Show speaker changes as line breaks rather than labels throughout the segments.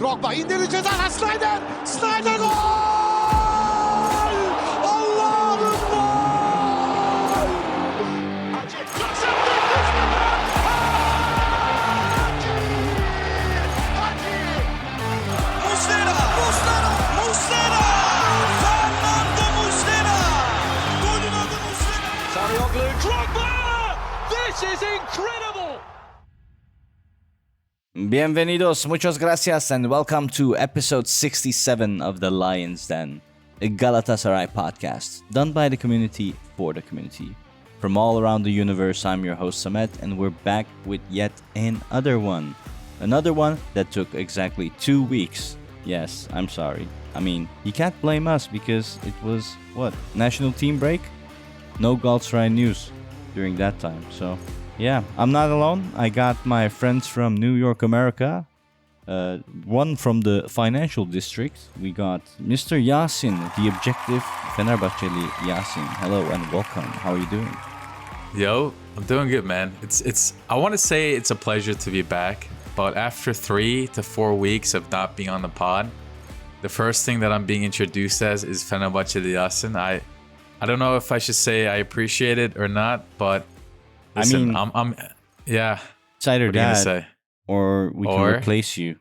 Drogba indirdi ceza Snyder. Snyder gol! Allah'ım gol! Muslera! Fernando Muslera! Golün adı Muslera! Salih, Drogba! This is incredible!
Bienvenidos, muchas gracias, and welcome to episode 67 of the Lion's Den, a Galatasaray podcast, done by the community for the community. From all around the universe, I'm your host Samet, and we're back with yet another one. Another one that took exactly 2 weeks. Yes, I'm sorry. I mean, you can't blame us because it was, national team break? No Galatasaray news during that time, so... Yeah, I'm not alone. I got my friends from New York, America. One from the financial district. We got Mr. Yasin, the objective Fenerbahçeli Yasin. Hello and welcome. How are you doing?
Yo, I'm doing good, man. It's I want to say it's a pleasure to be back, but after 3 to 4 weeks of not being on the pod, the first thing that I'm being introduced as is Fenerbahçeli Yasin. I don't know if I should say I appreciate it or not, but listen, I'm yeah.
It's either
what are you gonna
that,
say?
or we can replace you.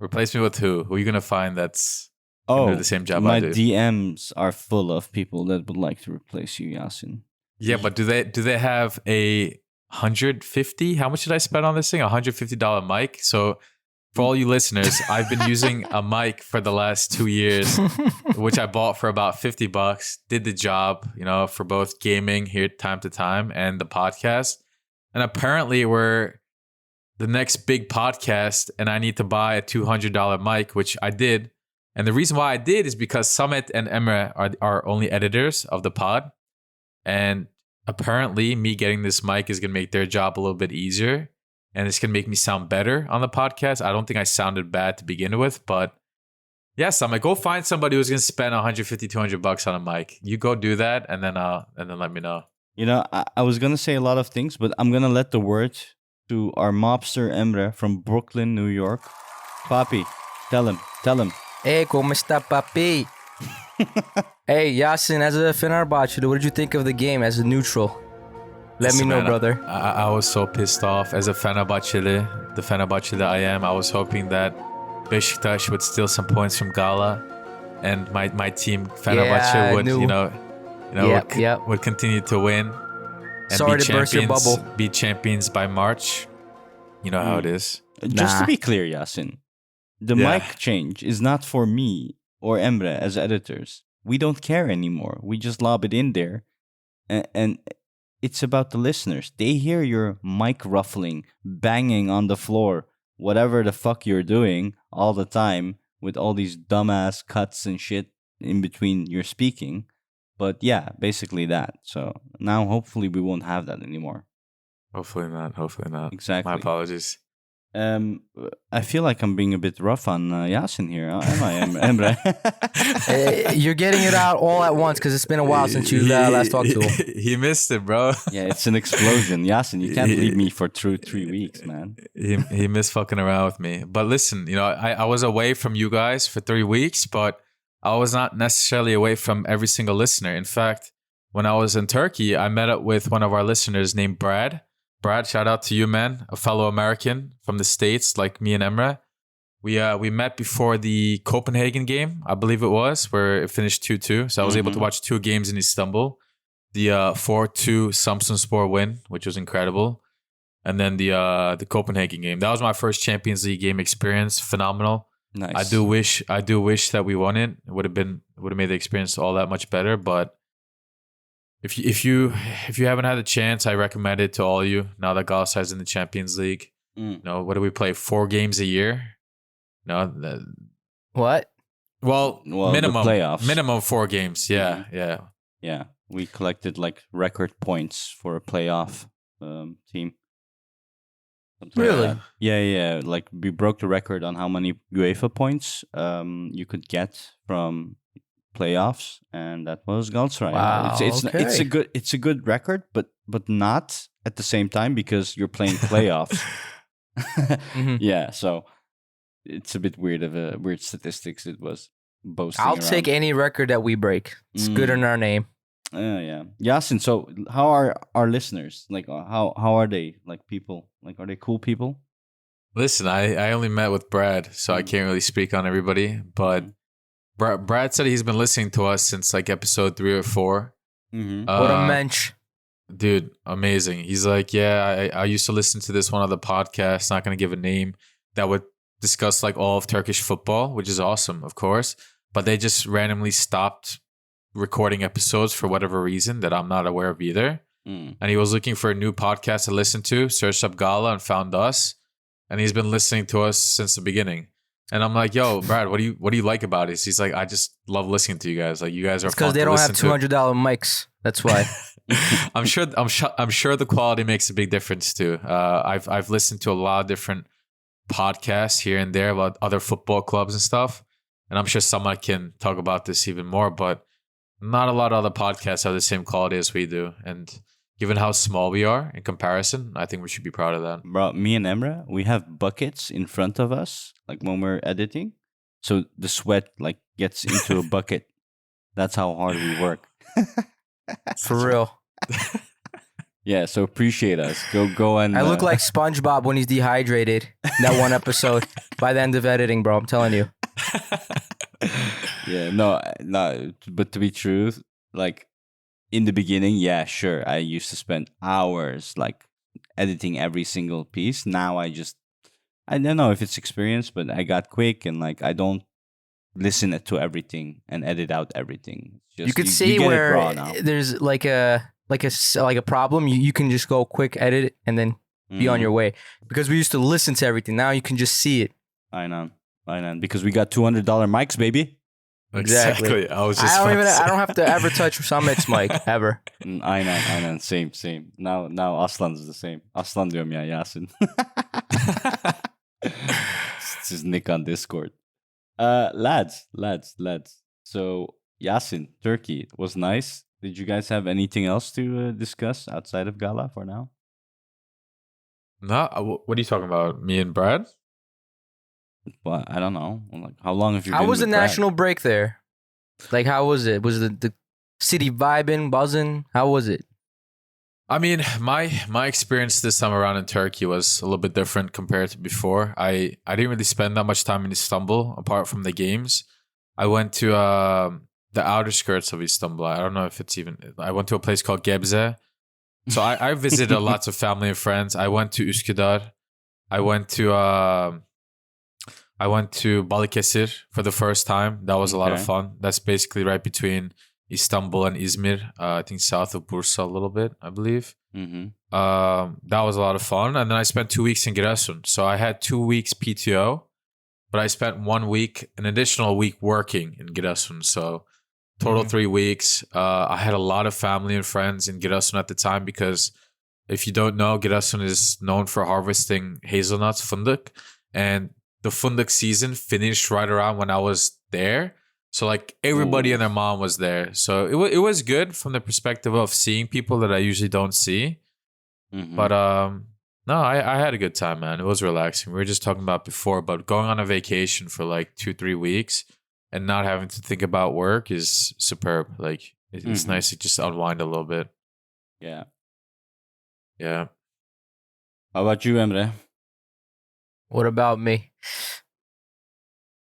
Replace me with who? Who are you gonna find that's gonna do the same job I do?
My DMs are full of people that would like to replace you, Yasin.
Yeah, but do they have a 150? How much did I spend on this thing? $150 mic. So for all you listeners, I've been using a mic for the last 2 years, which I bought for about $50. Did the job, for both gaming here time to time and the podcast. And apparently we're the next big podcast and I need to buy a $200 mic, which I did. And the reason why I did is because Samet and Emre are only editors of the pod. And apparently me getting this mic is going to make their job a little bit easier. And it's going to make me sound better on the podcast. I don't think I sounded bad to begin with, but yes, I'm like, go find somebody who's going to spend $150-$200 on a mic. You go do that, and then let me know.
I was going to say a lot of things, but I'm going to let the word to our mobster Emre from Brooklyn, New York. Papi, tell him.
Hey, ¿cómo está, papi? Hey, Yasin, as a Fenerbahçeli, what did you think of the game as a neutral? Let me know, brother.
I was so pissed off as a Fenerbahçeli, the Fenerbahçeli I am. I was hoping that Beşiktaş would steal some points from Gala, and my team Fenerbahçe would continue to win. And
Sorry to burst your bubble.
Be champions by March. You know how it is.
Just to be clear, Yasin, the mic change is not for me or Emre as editors. We don't care anymore. We just lob it in there, and it's about the listeners. They hear your mic ruffling, banging on the floor, whatever the fuck you're doing all the time with all these dumbass cuts and shit in between your speaking. But yeah, basically that. So now hopefully we won't have that anymore.
Hopefully not.
Exactly.
My apologies.
I feel like I'm being a bit rough on Yasin here. Am I, Emre?
You're getting it out all at once because it's been a while since you last talked to him.
He missed it, bro.
Yeah, it's an explosion. Yasin, you can't leave me for 3 weeks, man.
He missed fucking around with me. But listen, I was away from you guys for 3 weeks, but I was not necessarily away from every single listener. In fact, when I was in Turkey, I met up with one of our listeners named Brad. Brad, shout out to you, man. A fellow American from the States, like me and Emre. We met before the Copenhagen game, I believe it was, where it finished 2-2. So I was able to watch 2 games in Istanbul. The 4-2 Samsunspor win, which was incredible. And then the Copenhagen game. That was my first Champions League game experience. Phenomenal.
Nice.
I do wish that we won it. It would have made the experience all that much better, but If you haven't had the chance, I recommend it to all of you. Now that Galatasaray's in the Champions League, what do we play? 4 games a year?
What?
Well, minimum
playoffs.
Minimum 4 games. Yeah.
Yeah. We collected like record points for a playoff team.
Really?
Yeah. Like we broke the record on how many UEFA points you could get from playoffs, and that was Galatasaray.
Wow,
it's a good record, but not at the same time because you're playing playoffs.
Mm-hmm.
Yeah, so it's a bit weird of a weird statistics it was boasting
I'll
around.
take any record that we break. It's good in our name.
Yeah. Yasin, so how are our listeners? Like, how are they? Like, people? Like, are they cool people?
Listen, I only met with Brad, so I can't really speak on everybody. But Brad said he's been listening to us since like episode 3 or 4.
What a mensch.
Dude, amazing. He's like, yeah, I used to listen to this one other podcast, not going to give a name, that would discuss like all of Turkish football, which is awesome, of course. But they just randomly stopped recording episodes for whatever reason that I'm not aware of either. And he was looking for a new podcast to listen to, searched up Gala and found us. And he's been listening to us since the beginning. And I'm like, yo, Brad, what do you like about it? He's like, I just love listening to you guys. Like, you guys are fun
Because they
to
don't have
listen to.
$200 mics. That's why.
I'm sure the quality makes a big difference too. I've listened to a lot of different podcasts here and there about other football clubs and stuff, and I'm sure someone can talk about this even more. But not a lot of other podcasts have the same quality as we do. And given how small we are in comparison, I think we should be proud of that.
Bro, me and Emre, we have buckets in front of us, like when we're editing, so the sweat like gets into a bucket. That's how hard we work.
For real.
Yeah, so appreciate us. Go and
I look like SpongeBob when he's dehydrated. That one episode by the end of editing, bro. I'm telling you.
Yeah, no, but to be true, like in the beginning, yeah, sure, I used to spend hours like editing every single piece. Now I don't know if it's experience, but I got quick and like I don't listen to everything and edit out everything. Just,
You could see
get it
where
raw now.
there's like a problem. You can just go quick edit it and then be on your way. Because we used to listen to everything. Now you can just see it.
I know, because we got $200 mics, baby.
Exactly.
I was just.
I don't have to ever touch Samet's mic ever.
I know. Same. Now Aslan's the same. Aslan diyorum ya Yasin. It's his nick on Discord. Lads. So Yasin, Turkey was nice. Did you guys have anything else to discuss outside of Gala for now?
No, what are you talking about? Me and Brad?
Well, I don't know. Like, how long have you
How
been
was the
with Brad?
national break there? Like, how was it? Was the city vibing, buzzing? How was it?
I mean, my experience this time around in Turkey was a little bit different compared to before. I didn't really spend that much time in Istanbul apart from the games. I went to the outer skirts of Istanbul. I don't know if it's even. I went to a place called Gebze. So I visited lots of family and friends. I went to Üsküdar. I went to Balıkesir for the first time. That was a lot of fun. That's basically right between Istanbul and Izmir. I think south of Bursa a little bit, I believe. That was a lot of fun. And then I spent 2 weeks in Giresun. So I had 2 weeks PTO, but I spent 1 week, an additional week working in Giresun. So total 3 weeks. I had a lot of family and friends in Giresun at the time because if you don't know, Giresun is known for harvesting hazelnuts, fındık. And the fındık season finished right around when I was there. So like everybody and their mom was there. So it was good from the perspective of seeing people that I usually don't see. But no, I had a good time, man. It was relaxing. We were just talking about before, but going on a vacation for like 2-3 weeks and not having to think about work is superb. Like it's nice to just unwind a little bit.
Yeah.
Yeah.
How about you, Emre?
What about me?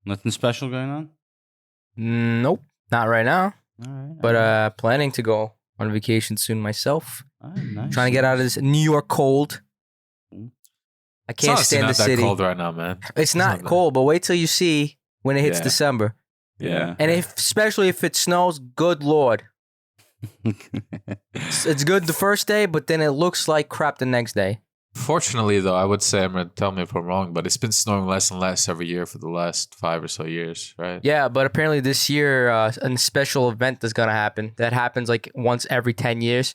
Nothing special going on?
Nope, not right now.
All right.
But planning to go on vacation soon myself.
All right, nice.
Trying to get out of this New York cold. I can't
It's
stand the
not
city.
that cold right now, man.
It's not cold, but wait till you see when it hits
Yeah.
December.
Yeah.
And especially if it snows, good Lord. It's good the first day, but then it looks like crap the next day.
Fortunately, though, I would say, Emre, tell me if I'm wrong, but it's been snowing less and less every year for the last 5 or so years, right?
Yeah, but apparently this year, a special event is going to happen. That happens like once every 10 years.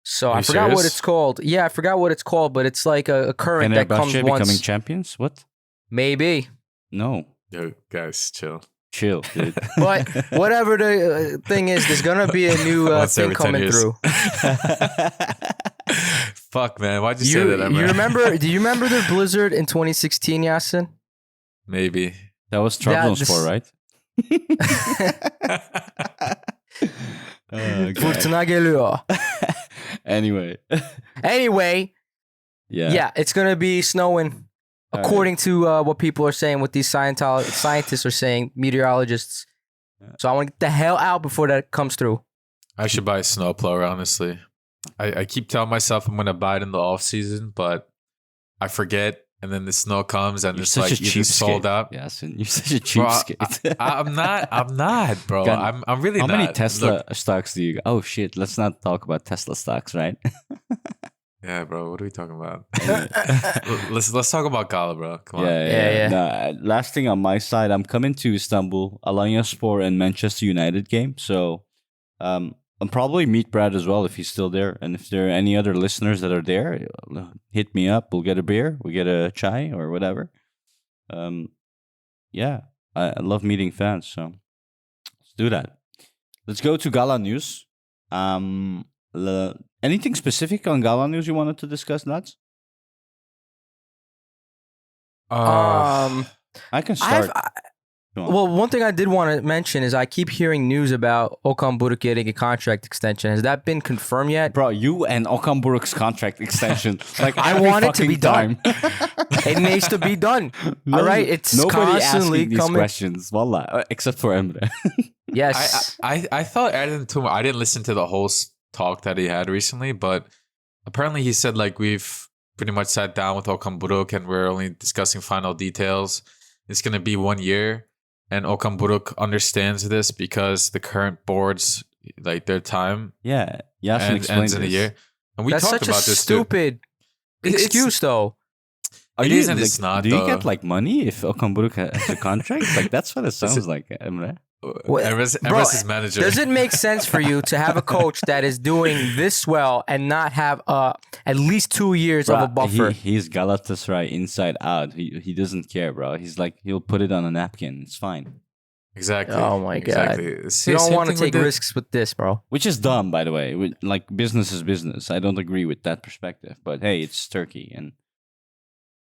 So
Are
I
you
forgot what
serious?
it's called. Yeah, I forgot what it's called, but it's like a current that comes
Fenerbahce
once.
becoming champions? What?
Maybe.
No.
Yo, guys, chill.
Chill, dude.
But whatever the thing is, there's going to be a new
Once
thing
every 10
coming
years.
through.
Fuck, man. Why'd you say that, Emre?
Do you remember the blizzard in 2016, Yasin?
Maybe.
That was Trabzonspor, right? Okay.
Fırtına geliyor.
Anyway.
Anyway, yeah, it's gonna be snowing, according to what people are saying, what these scientists are saying, meteorologists. So I want to get the hell out before that comes through.
I should buy a snowblower, honestly. I keep telling myself I'm going to buy it in the off season, but I forget. And then the snow comes and
You're
it's
such
like
a
either sold
cheapskate.
out.
Yes, and you're such a cheapskate.
I'm not, bro.
God,
I'm really
How
not.
many Tesla
Look,
stocks do you got? Oh, shit. Let's not talk about Tesla stocks, right?
yeah, bro. What are we talking about? let's talk about Gala, bro. Come on.
Yeah. No, last thing on my side, I'm coming to Istanbul, Alanyaspor and Manchester United game. So I'll probably meet Brad as well if he's still there. And if there are any other listeners that are there, hit me up. We'll get a beer. We'll get a chai or whatever. Yeah, I love meeting fans. So let's do that. Let's go to Gala news. Anything specific on Gala news you wanted to discuss, lads? I can start.
Well, one thing I did want to mention is I keep hearing news about Okan Buruk getting a contract extension. Has that been confirmed yet?
Bro, you and Okan Buruk's contract extension. Like
I
every
want it to be
fucking time.
It needs to be done. All right, it's
nobody
constantly
asking these
coming.
questions. Wallah, except for Emre.
Yes.
I thought I didn't listen to the whole talk that he had recently, but apparently he said like we've pretty much sat down with Okan Buruk and we're only discussing final details. It's gonna be 1 year. And Okan Buruk understands this because the current boards, like their time,
Yeah, Yasin explained
ends in a
this.
year. And we
That's
talked
such a
about this too.
stupid excuse, though.
Are
It
you,
is and
like,
it's not,
Do you
though.
get like money if Okan Buruk has a contract? Like that's what it sounds like, Emre.
What-
Emre's
Bro,
his manager.
Does it make sense for you to have a coach that is doing this well and not have at least 2 years of a
Bruh,
buffer?
He's Galatasaray inside out. He doesn't care, bro. He's like he'll put it on a napkin. It's fine.
Exactly.
Oh my God.
Exactly.
You don't want to take risks with this, bro.
Which is dumb, by the way. Like business is business. I don't agree with that perspective. But hey, it's Turkey, and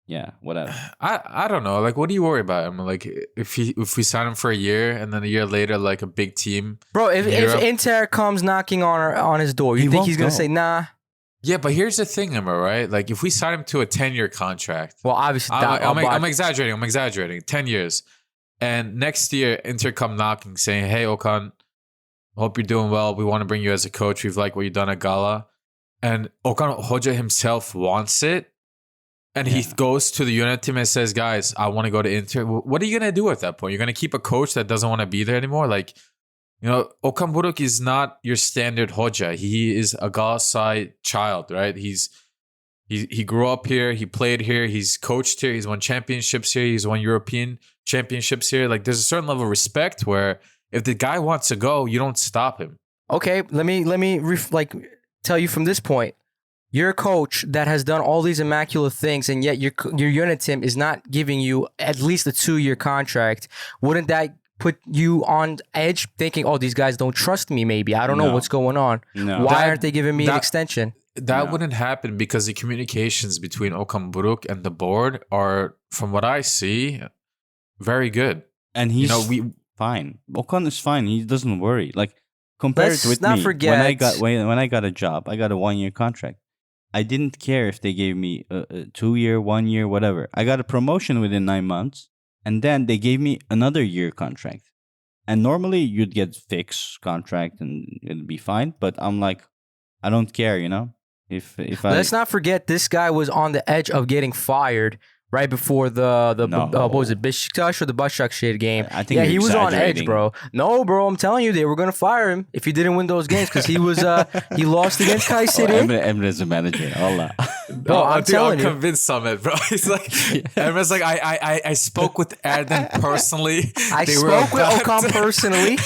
yeah, whatever.
I don't know. Like, what do you worry about him? Like, if we sign him for a year and then a year later, like a big team.
Bro, if
Europe-
Inter comes knocking on his door, you
He
think
won't
he's gonna
go.
say nah?
Yeah, but here's the thing, Emma, right? Like, if we sign him to a 10-year contract,
Well, obviously,
I'm exaggerating. 10 years. And next year, Inter come knocking saying, hey, Okan, hope you're doing well. We want to bring you as a coach. We've liked what you've done at Gala. And Okan Hoca himself wants it. And he goes to the unit team and says, guys, I want to go to Inter. What are you going to do at that point? You're going to keep a coach that doesn't want to be there anymore? Like, you know, Okan Buruk is not your standard Hoca. He is a Galatasaray child, right? He grew up here. He played here. He's coached here. He's won championships here. He's won European championships here. Like, there's a certain level of respect where if the guy wants to go, you don't stop him.
Okay, let me tell you from this point. You're a coach that has done all these immaculate things, and yet your unit team is not giving you at least a 2-year contract. Wouldn't that put you on edge, thinking, "Oh, these guys don't trust me"? Maybe I don't know
No.
what's going on.
No.
Why aren't they giving me an
that-
extension?
That
No.
wouldn't happen because the communications between Okan Buruk and the board are, from what I see, very good.
And he's
we
fine. Okan is fine. He doesn't worry. Like compare
Let's
it with
not
me.
forget-
When I got a job, I got a 1-year contract. I didn't care if they gave me a 2-year, 1 year, whatever. I got a promotion within 9 months, and then they gave me another year contract. And normally you'd get fixed contract and it'd be fine. But I'm like, I don't care, you know. If
Let's not forget this guy was on the edge of getting fired right before the
No.
what was it, Beşiktaş or the Başakşehir game?
I think
yeah,
you're
he was on edge,
exaggerating.
bro. No, bro, I'm telling you, they were gonna fire him if he didn't win those games because he was he lost against Kayseri.
Emre is a manager. Allah.
Bro, I'm telling you.
convinced Samet, bro. He's like, Emre's like, I spoke with Erdem personally.
I
They were
spoke with
about
Okan
to-
personally.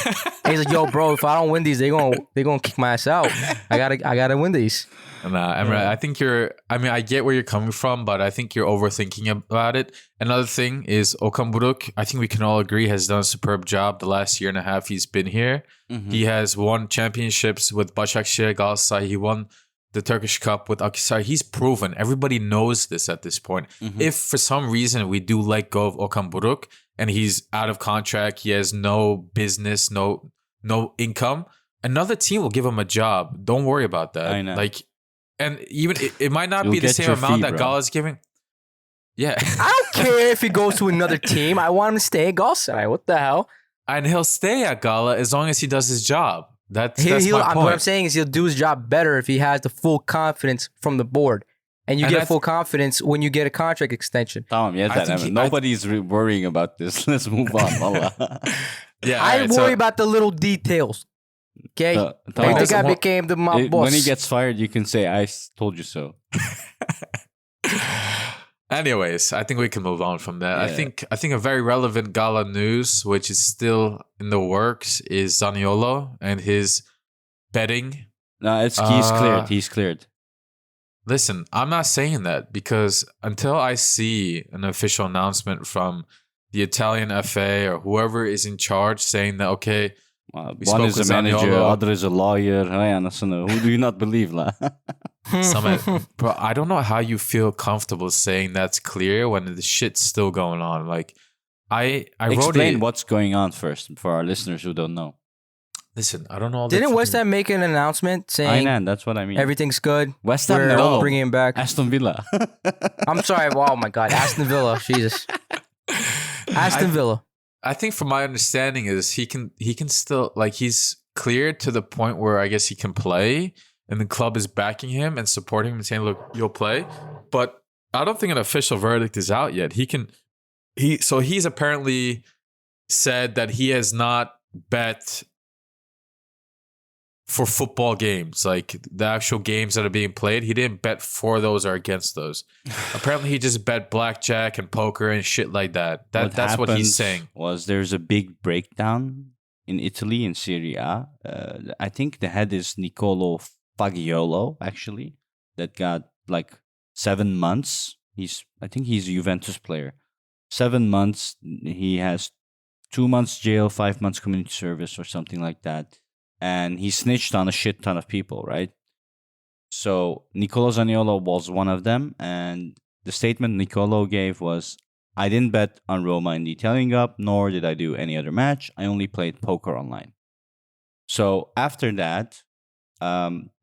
And he's like, yo, bro, if I don't win these, they're gonna kick my ass out. I gotta win these.
Nah, Emre, I think I get where you're coming from, but I think you're overthinking about it. Another thing is Okan Buruk, I think we can all agree, has done a superb job the last year and a half he's been here.
Mhm.
He has won championships with Başakşehir, Galatasaray. He won the Turkish Cup with Akhisar, he's proven. Everybody knows this at this point. If for some reason we do let go of Okan Buruk and he's out of contract, he has no business, no income, another team will give him a job. Don't worry about that.
I know.
Like, and even it might not
You'll
be the
get
same
your
amount
fee,
that
bro.
Gala's giving. Yeah.
I don't care if he goes to another team. I want him to stay at Galatasaray. What the hell?
And he'll stay at Gala as long as he does his job. That's
What
my
I'm
point.
saying is he'll do his job better if he has the full confidence from the board. And you
And
get
that's-
full confidence when you get a contract extension.
Tamam yeter
think
Emre.
he-
Nobody's worrying about this. Let's move on. Valla.
Yeah,
I
alright,
worry
so-
about the little details. Okay?
So,
I
tamam.
think I
Well,
became the mob boss.
When he gets fired, you can say, I told you so.
Anyways, I think we can move on from that.
Yeah.
I think a very relevant Gala news, which is still in the works, is Zaniolo and his betting.
No, he's
Uh,
cleared. He's cleared.
Listen, I'm not saying that because until I see an official announcement from the Italian FA or whoever is in charge saying that, okay,
One
spoke
is a
with
manager,
Zaniolo.
other is a lawyer. Ay, anasını. Who do you not believe? La?
Samet, bro, I don't know how you feel comfortable saying that's clear when the shit's still going on. Like, I wrote
Explain
it.
what's going on first for our listeners who don't know.
Listen, I don't know. All the
Didn't West
fucking-
Ham make an announcement saying
Aynen, that's what I mean.
everything's good?
West Ham,
We're
no.
bringing him back.
Aston Villa.
I'm sorry. Oh my God. Aston Villa. Jesus. Aston Villa.
I think from my understanding is he can still, like, he's cleared to the point where I guess he can play and the club is backing him and supporting him and saying, look, you'll play. But I don't think an official verdict is out yet. So he's apparently said that he has not bet for football games, like the actual games that are being played. He didn't bet for those or against those. Apparently he just bet blackjack and poker and shit like that. That's what he's saying.
There's a big breakdown in Italy in Serie A. I think the head is Nicolo Fagiolo, actually, that got like 7 months. I think he's a Juventus player. 7 months. He has 2 months jail, 5 months community service, or something like that. And he snitched on a shit ton of people, right? So Nicolo Zaniolo was one of them, and the statement Nicolo gave was, I didn't bet on Roma in the Italian Cup, nor did I do any other match. I only played poker online. So after that,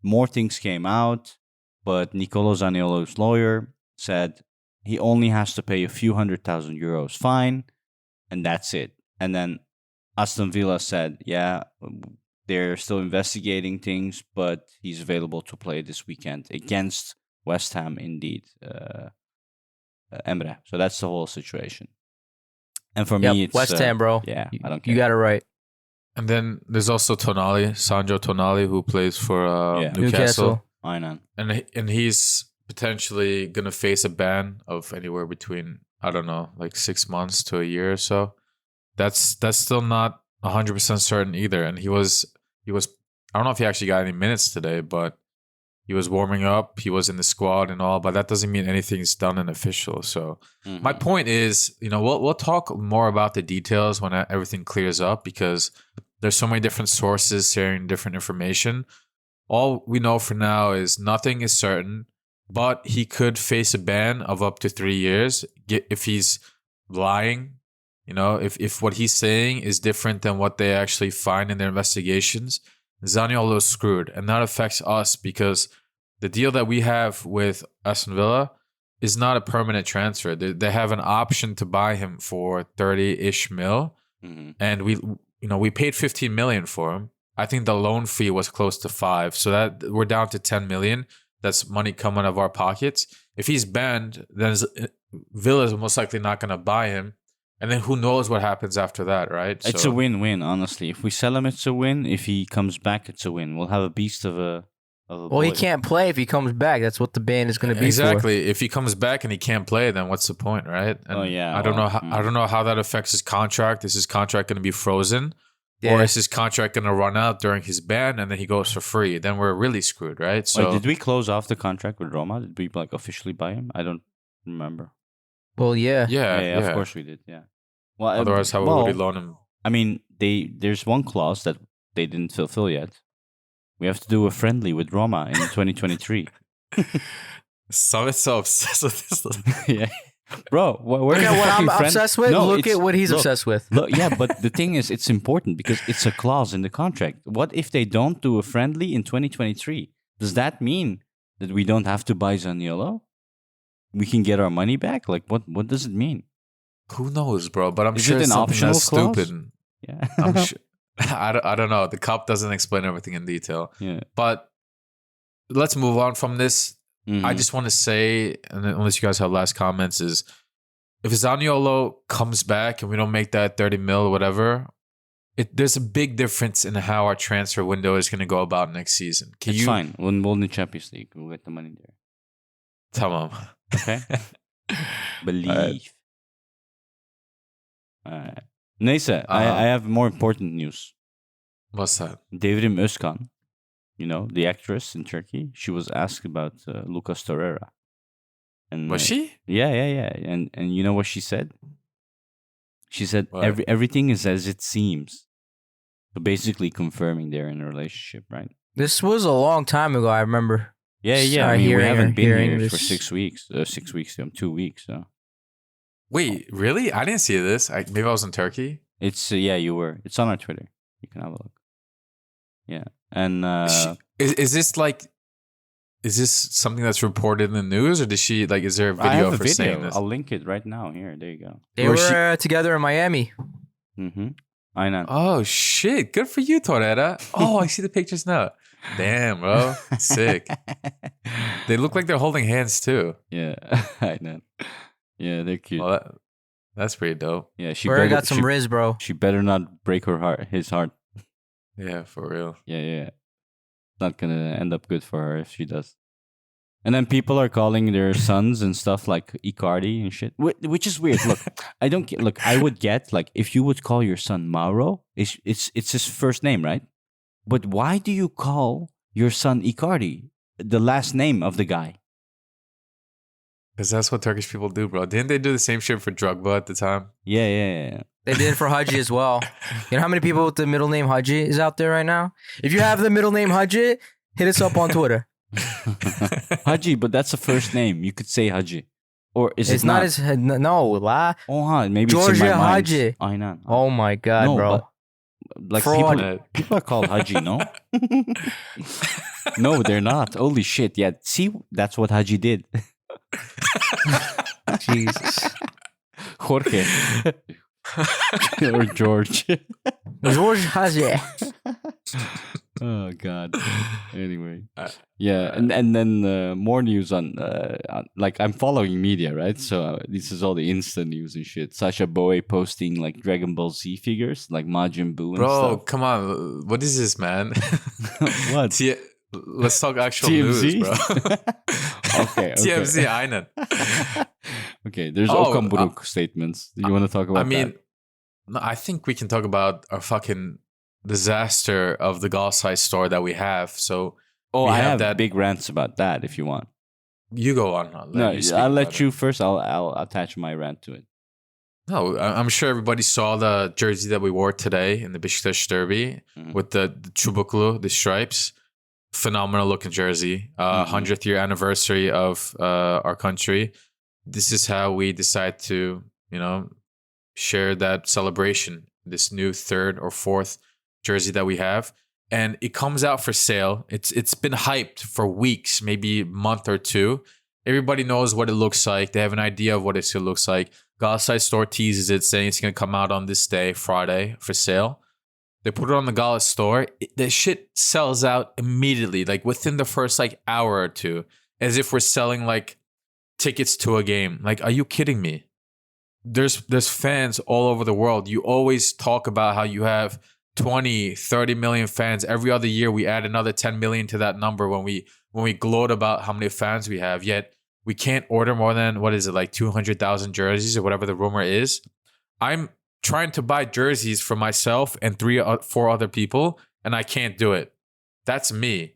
more things came out, but Nicolo Zaniolo's lawyer said he only has to pay a few €100,000 fine, and that's it. And then Aston Villa said, yeah, they're still investigating things, but he's available to play this weekend against West Ham, indeed. Emre. So that's the whole situation. And for me, it's
West Ham, bro.
Yeah, I don't care.
You got it right.
And then there's also Sandro Tonali, who plays for Newcastle.
I know.
And he's potentially going to face a ban of anywhere between, I don't know, like 6 months to a year or so. That's still not 100% certain either. And he was I don't know if he actually got any minutes today, but he was warming up. He was in the squad and all, but that doesn't mean anything's done and official. So my point is, we'll talk more about the details when everything clears up, because there's so many different sources sharing different information. All we know for now is nothing is certain, but he could face a ban of up to 3 years if he's lying. If what he's saying is different than what they actually find in their investigations, Zaniolo's screwed. And that affects us because the deal that we have with Aston Villa is not a permanent transfer. They have an option to buy him for 30-ish mil. And we paid 15 million for him. I think the loan fee was close to 5. So that we're down to 10 million. That's money coming out of our pockets. If he's banned, then Villa's most likely not going to buy him. And then who knows what happens after that, right?
It's a win-win, honestly. If we sell him, it's a win. If he comes back, it's a win. We'll have a beast of a
Well,
boy.
he can't play if he comes back. That's what the ban is going to be
Exactly. If he comes back and he can't play, then what's the point, right? And I don't know how that affects his contract. Is his contract going to be frozen?
Yeah.
Or is his contract going to run out during his ban and then he goes for free? Then we're really screwed, right? So
Wait, did we close off the contract with Roma? Did we officially buy him? I don't remember.
for. Well, yeah.
yeah,
Of course we did. Yeah. Well,
Otherwise, how would we loan him?
I mean, there's one clause that they didn't fulfill yet, We have to do a friendly with Roma in 2023.
Samet's so obsessed with this.
Yeah. Bro, where
Look at what I'm obsessed with. Look at what he's obsessed with.
Look, yeah, but the thing is, it's important because it's a clause in the contract. What if they don't do a friendly in 2023? Does that mean that we don't have to buy Zaniolo? We can get our money back? Like, what does it mean?
Who knows, bro? But I'm
Is
sure
it
it's
an
something
optional
that's
clause?
stupid.
Yeah.
I'm sure. I don't know. The cup doesn't explain everything in detail.
Yeah.
But let's move on from this.
Mhm.
I just want to say, and unless you guys have last comments, is if Zaniolo comes back and we don't make that 30 mil or whatever, there's a big difference in how our transfer window is going to go about next season.
It's fine. We'll win the Champions League. We'll get the money there.
Tamam.
Okay? Believe. Alright. Neyse, I have more important news.
What's that?
Devrim Özkan, you know, the actress in Turkey, she was asked about Lucas Torreira. And
Was she?
Yeah. And you know what she said? She said
What?
everything is as it seems. So basically confirming they're in a relationship, right?
This was a long time ago. I remember.
Yeah. I
Sorry,
mean, we
hearing
haven't been
hearing
here for
this.
6 weeks. 6 weeks, 2 weeks. So
Wait, really? I didn't see this. Maybe I was in Turkey.
it's yeah, you were. It's on our Twitter. You can have a look. Yeah, and
Is this like? Is this something that's reported in the news, or did she like? Is there a
I
video
have a
for
video.
saying this?
I'll link it right now. Here, there you go.
They
Where
were
she-
together in Miami.
Mm-hmm. I know.
Oh shit! Good for you, Torreira. Oh, I see the pictures now. Damn, bro, sick. They look like they're holding hands too.
Yeah, I know. Yeah, they're cute.
Well, that's pretty dope.
Yeah, she
Where
better,
got some riz, bro.
she better not break his heart.
Yeah, for real.
Yeah. Not gonna end up good for her if she does. And then people are calling their sons and stuff like Icardi and shit, which is weird. Look, I don't get. Look, I would get like if you would call your son Mauro, it's his first name, right? But why do you call your son Icardi, the last name of the guy?
Because that's what Turkish people do, bro. Didn't they do the same shit for Drogba at the time?
Yeah.
They did it for Haji as well. You know how many people with the middle name Haji is out there right now? If you have the middle name Haji, hit us up on Twitter.
Haji, but that's a first name. You could say Haji, or is
It's
it
not as no la.
Oh, maybe
Georgia
it's in my mind.
Haji.
I know.
Oh my god,
No,
bro.
but, like
Fraud.
people are called Haji, no? No, they're not. Holy shit! Yeah, see, that's what Haji did.
Jesus.
Jorge or George.
George Haji.
Oh God. Anyway, yeah, and then more news on like I'm following media, right? So this is all the Insta news and shit. Sasha Boy posting like Dragon Ball Z figures, like Majin Buu and
Bro,
stuff.
come on. What is this, man?
What?
Let's talk actual
TMZ?
news, bro.
Okay.
TMZ, aynen.
Okay, there's
Oh,
Okan Buruk statements. Do you want to talk about
I mean,
that?
no, I think we can talk about our fucking disaster of the Galatasaray store that we have. So
Oh,
we
I
have
have
that-
big rants about that if you want.
you go on.
No,
speak
I'll
about
let
it.
you first. I'll attach my rant to it.
No, I'm sure everybody saw the jersey that we wore today in the Beşiktaş Derby
Mhm.
with the Çubuklu, the stripes. Phenomenal looking jersey. 100th year anniversary of our country. This is how we decide to, share that celebration. This new third or fourth jersey that we have. And it comes out for sale. It's been hyped for weeks, maybe a month or two. Everybody knows what it looks like. They have an idea of what it looks like. Galatasaray store teases it, saying it's going to come out on this day, Friday, for sale. They put it on the Gala store. The shit sells out immediately, like within the first hour or two, as if we're selling tickets to a game. Like, are you kidding me? There's fans all over the world. You always talk about how you have 20, 30 million fans. Every other year we add another 10 million to that number when we gloat about how many fans we have. Yet we can't order more than 200,000 jerseys or whatever the rumor is. I'm trying to buy jerseys for myself and 3 or 4 other people, and I can't do it. That's me.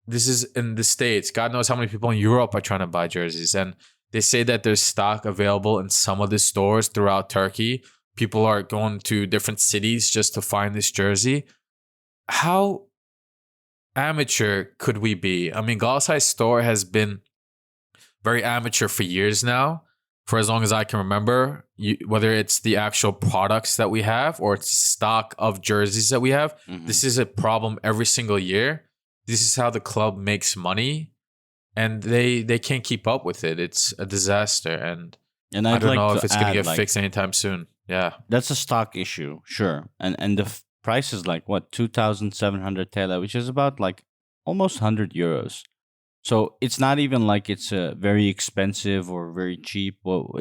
This is in the States. God knows how many people in Europe are trying to buy jerseys. And they say that there's stock available in some of the stores throughout Turkey. People are going to different cities just to find this jersey. How amateur could we be? I mean, Galatasaray store has been very amateur for years now, for as long as I can remember. Whether it's the actual products that we have or it's stock of jerseys that we have, this is a problem every single year. This is how the club makes money, and they can't keep up with it. It's a disaster, and I don't know if it's going to get fixed anytime soon. Yeah,
that's a stock issue, sure, and the price is like what 2,700 TL, which is about like almost 100 euros. So it's not even like it's very expensive or very cheap. Well,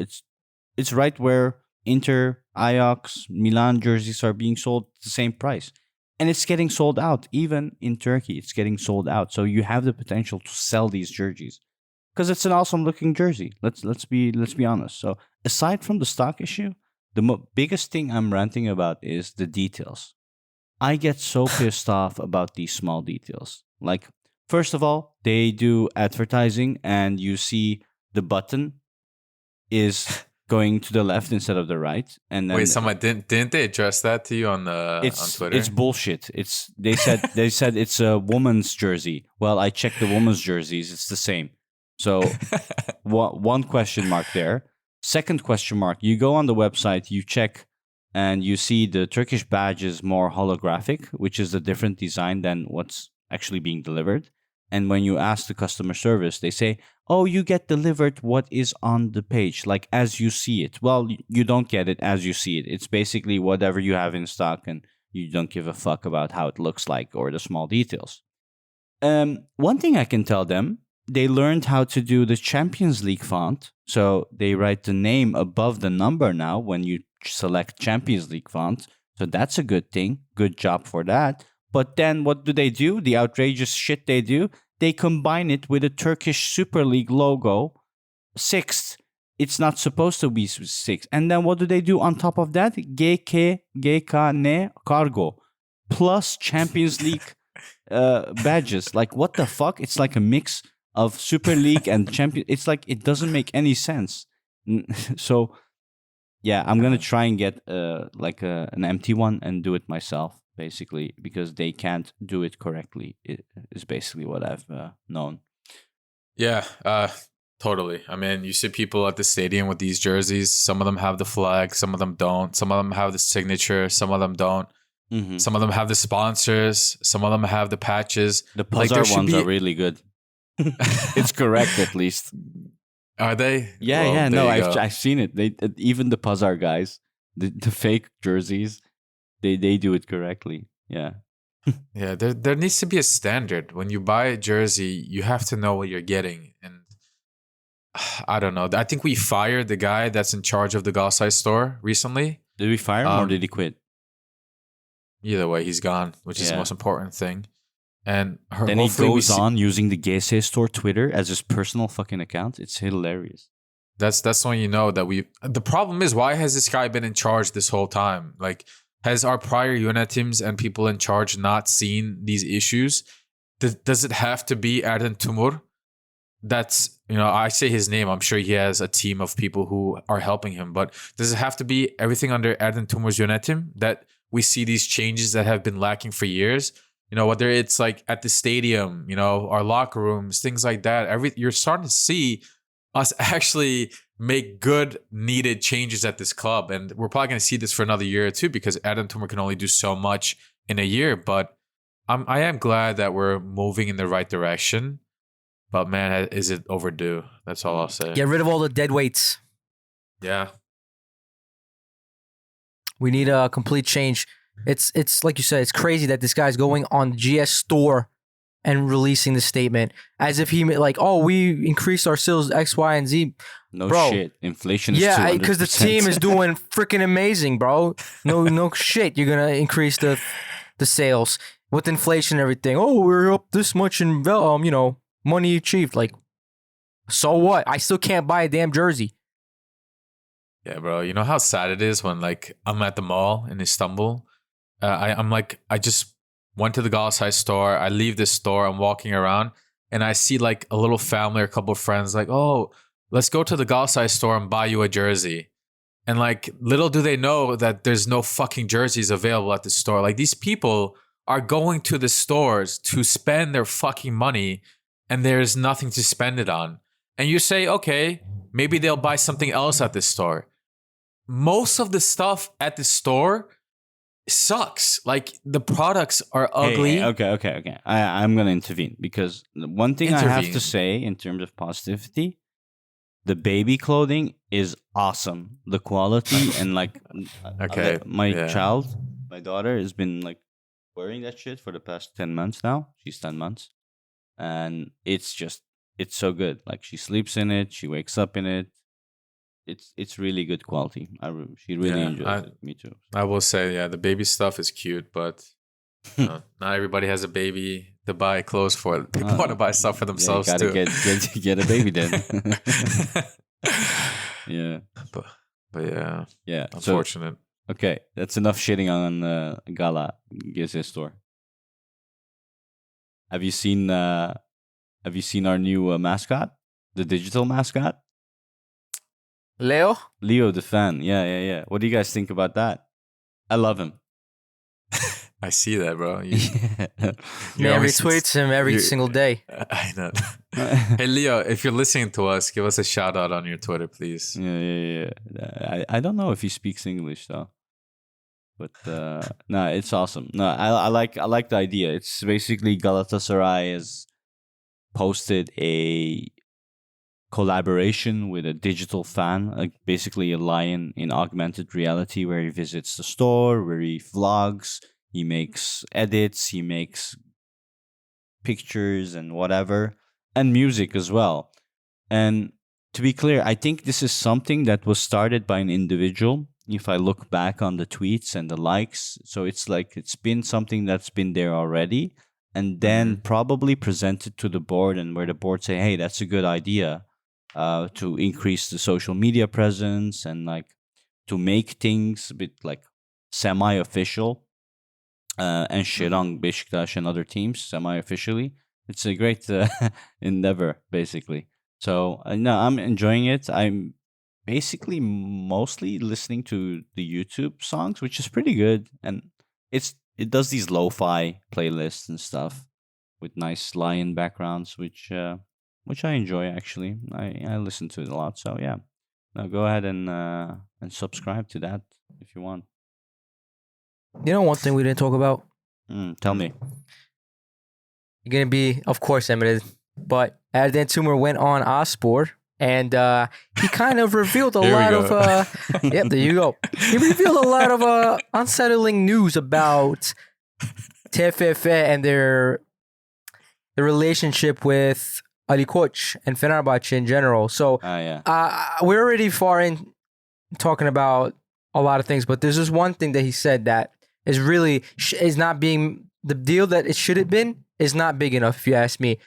it's right where Inter, Ajax, Milan jerseys are being sold at the same price, and it's getting sold out. Even in Turkey, it's getting sold out. So you have the potential to sell these jerseys because it's an awesome looking jersey. Let's be honest. So aside from the stock issue, the biggest thing I'm ranting about is the details. I get so pissed off about these small details. Like, first of all, they do advertising and you see the button is going to the left instead of the right. And then
wait, someone didn't they address that to you on Twitter?
It's bullshit. They said it's a woman's jersey. Well, I checked the woman's jerseys. It's the same. So one question mark there. Second question mark, you go on the website, you check, and you see the Turkish badge is more holographic, which is a different design than what's actually being delivered. And when you ask the customer service, they say, oh, you get delivered what is on the page, like as you see it. Well, you don't get it as you see it. It's basically whatever you have in stock, and you don't give a fuck about how it looks like or the small details. One thing I can tell them, they learned how to do the Champions League font. So they write the name above the number now when you select Champions League font. So that's a good thing. Good job for that. But then what do? The outrageous shit they do. They combine it with a Turkish Super League logo. Sixth. It's not supposed to be sixth. And then what do they do on top of that? GKN Cargo. Plus Champions League badges. Like, what the fuck? It's like a mix of Super League and Champions. It's like, it doesn't make any sense. So, yeah, I'm going to try and get an empty one and do it myself, basically, because they can't do it correctly. It is basically what I've known.
Yeah, totally. I mean, you see people at the stadium with these jerseys. Some of them have the flag, some of them don't. Some of them have the signature, some of them don't. Mm-hmm. Some of them have the sponsors, some of them have the patches.
The puzzle ones are really good. It's correct, at least.
Are they?
Yeah,
well,
yeah. No, I've seen it. They even the puzzle guys, the fake jerseys, they do it correctly. Yeah.
Yeah, there needs to be a standard. When you buy a jersey, you have to know what you're getting. And I don't know. I think we fired the guy that's in charge of the Galatasaray store recently.
Did we fire him or did he quit?
Either way, he's gone, which is the most important thing. And
then he goes on using the GS store Twitter as his personal fucking account. It's hilarious.
That's when you know that the problem is, why has this guy been in charge this whole time? Like, has our prior unit teams and people in charge not seen these issues? Does it have to be Erden Tumur? That's, I say his name. I'm sure he has a team of people who are helping him. But does it have to be everything under Erden Tumur's unit team that we see these changes that have been lacking for years? Whether it's like at the stadium, our locker rooms, things like that. You're starting to see us actually make good, needed changes at this club. And we're probably going to see this for another year or two because Erden Tumur can only do so much in a year. But I am glad that we're moving in the right direction. But man, is it overdue? That's all I'll say.
Get rid of all the dead weights.
Yeah.
We need a complete change. It's like you said, it's crazy that this guy's going on the GS store and releasing the statement as if he we increased our sales X, Y, and Z.
No
bro,
shit. Inflation is 200%.
Yeah, because the team is doing freaking amazing, bro. No shit. You're gonna increase the sales with inflation and everything. Oh, we're up this much in money achieved. Like, so what? I still can't buy a damn jersey.
Yeah, bro. You know how sad it is when I'm at the mall in Istanbul. I just went to the Galatasaray store. I leave this store. I'm walking around and I see a little family or a couple of friends oh, let's go to the Galatasaray store and buy you a jersey. And little do they know that there's no fucking jerseys available at the store. These people are going to the stores to spend their fucking money and there's nothing to spend it on. And you say, okay, maybe they'll buy something else at the store. Most of the stuff at the store sucks. Like the products are ugly.
Hey, okay. I'm gonna intervene because the one thing I have to say in terms of positivity, the baby clothing is awesome. The quality and like,
Okay,
my
yeah.
child, my daughter has been like wearing that shit for the past 10 months now. She's 10 months, and it's so good. Like she sleeps in it, she wakes up in it. It's really good quality. She really enjoys it. Me too.
I will say, yeah, the baby stuff is cute, but not everybody has a baby to buy clothes for. People want to buy stuff for themselves
you
too.
Get a baby then. Yeah.
But
Yeah.
unfortunate.
So, okay, that's enough shitting on Gala GZ store. Have you seen our new mascot, the digital mascot?
Leo?
Leo the fan. Yeah. What do you guys think about that? I love him.
I see that, bro.
Man retweets him every single day.
I know. Hey, Leo, if you're listening to us, give us a shout out on your Twitter, please.
Yeah. I don't know if he speaks English though, but no, it's awesome. No, I like the idea. It's basically Galatasaray has posted a collaboration with a digital fan, like basically a lion in augmented reality, where he visits the store, where he vlogs, he makes edits, he makes pictures and whatever, and music as well. And to be clear, I think this is something that was started by an individual. If I look back on the tweets and the likes, so it's like it's been something that's been there already, and then probably presented to the board, and where the board say, hey, that's a good idea. To increase the social media presence and like to make things a bit like semi-official and shit on Beşiktaş and other teams semi-officially. It's a great endeavor, basically. So no, I'm enjoying it. I'm basically mostly listening to the YouTube songs, which is pretty good, and it does these lo-fi playlists and stuff with nice lion backgrounds, which I enjoy actually. I listen to it a lot. So yeah, now go ahead and subscribe to that if you want.
You know one thing we didn't talk about?
Tell me.
You're gonna be, of course, Emre, but Erden Tumor went on Ospor and he kind of revealed a lot of yeah, there you go. He revealed a lot of unsettling news about TFF and their relationship with Ali Koç and Fenerbahçe in general. So we're already far in talking about a lot of things, but there's this one thing that he said that is really is not being the deal that it should have been is not big enough, if you ask me.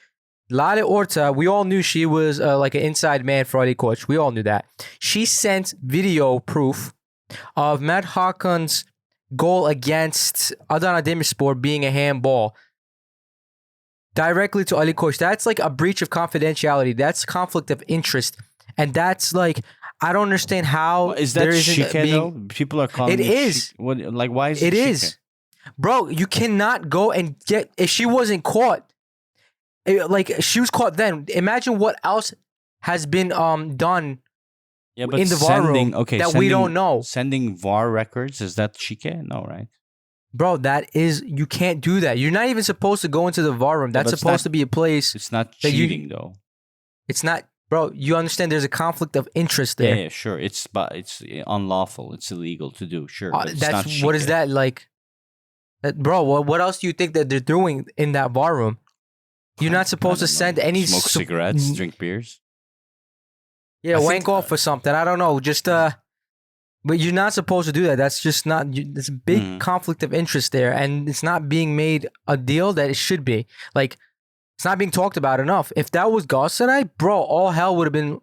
Lale Orta, we all knew she was like an inside man for Ali Koç. We all knew that. She sent video proof of Matt Hakan's goal against Adana Demirspor being a handball directly to Ali Koç. That's like a breach of confidentiality. That's conflict of interest. And that's like, I don't understand how
is that shike though? People are calling
it is.
What, like, why is
it
shike?
is. Bro, you cannot go and get, if she wasn't caught, like she was caught then, imagine what else has been done in the VAR room that we don't know.
Sending VAR records, is that shike? No, right?
Bro, that is, you can't do that. You're not even supposed to go into the VAR room. That's supposed to be a place.
It's not cheating though.
It's not, bro, you understand there's a conflict of interest there.
Yeah, sure. It's unlawful. It's illegal to do. Sure. But it's not
what is that like? Bro, what else do you think that they're doing in that VAR room? You're not supposed to send any
smoke cigarettes, drink beers.
Yeah, wank off or something. I don't know. Just but you're not supposed to do that. That's just not. There's a big conflict of interest there, and it's not being made a deal that it should be. Like, it's not being talked about enough. If that was Galatasaray, bro, all hell would have been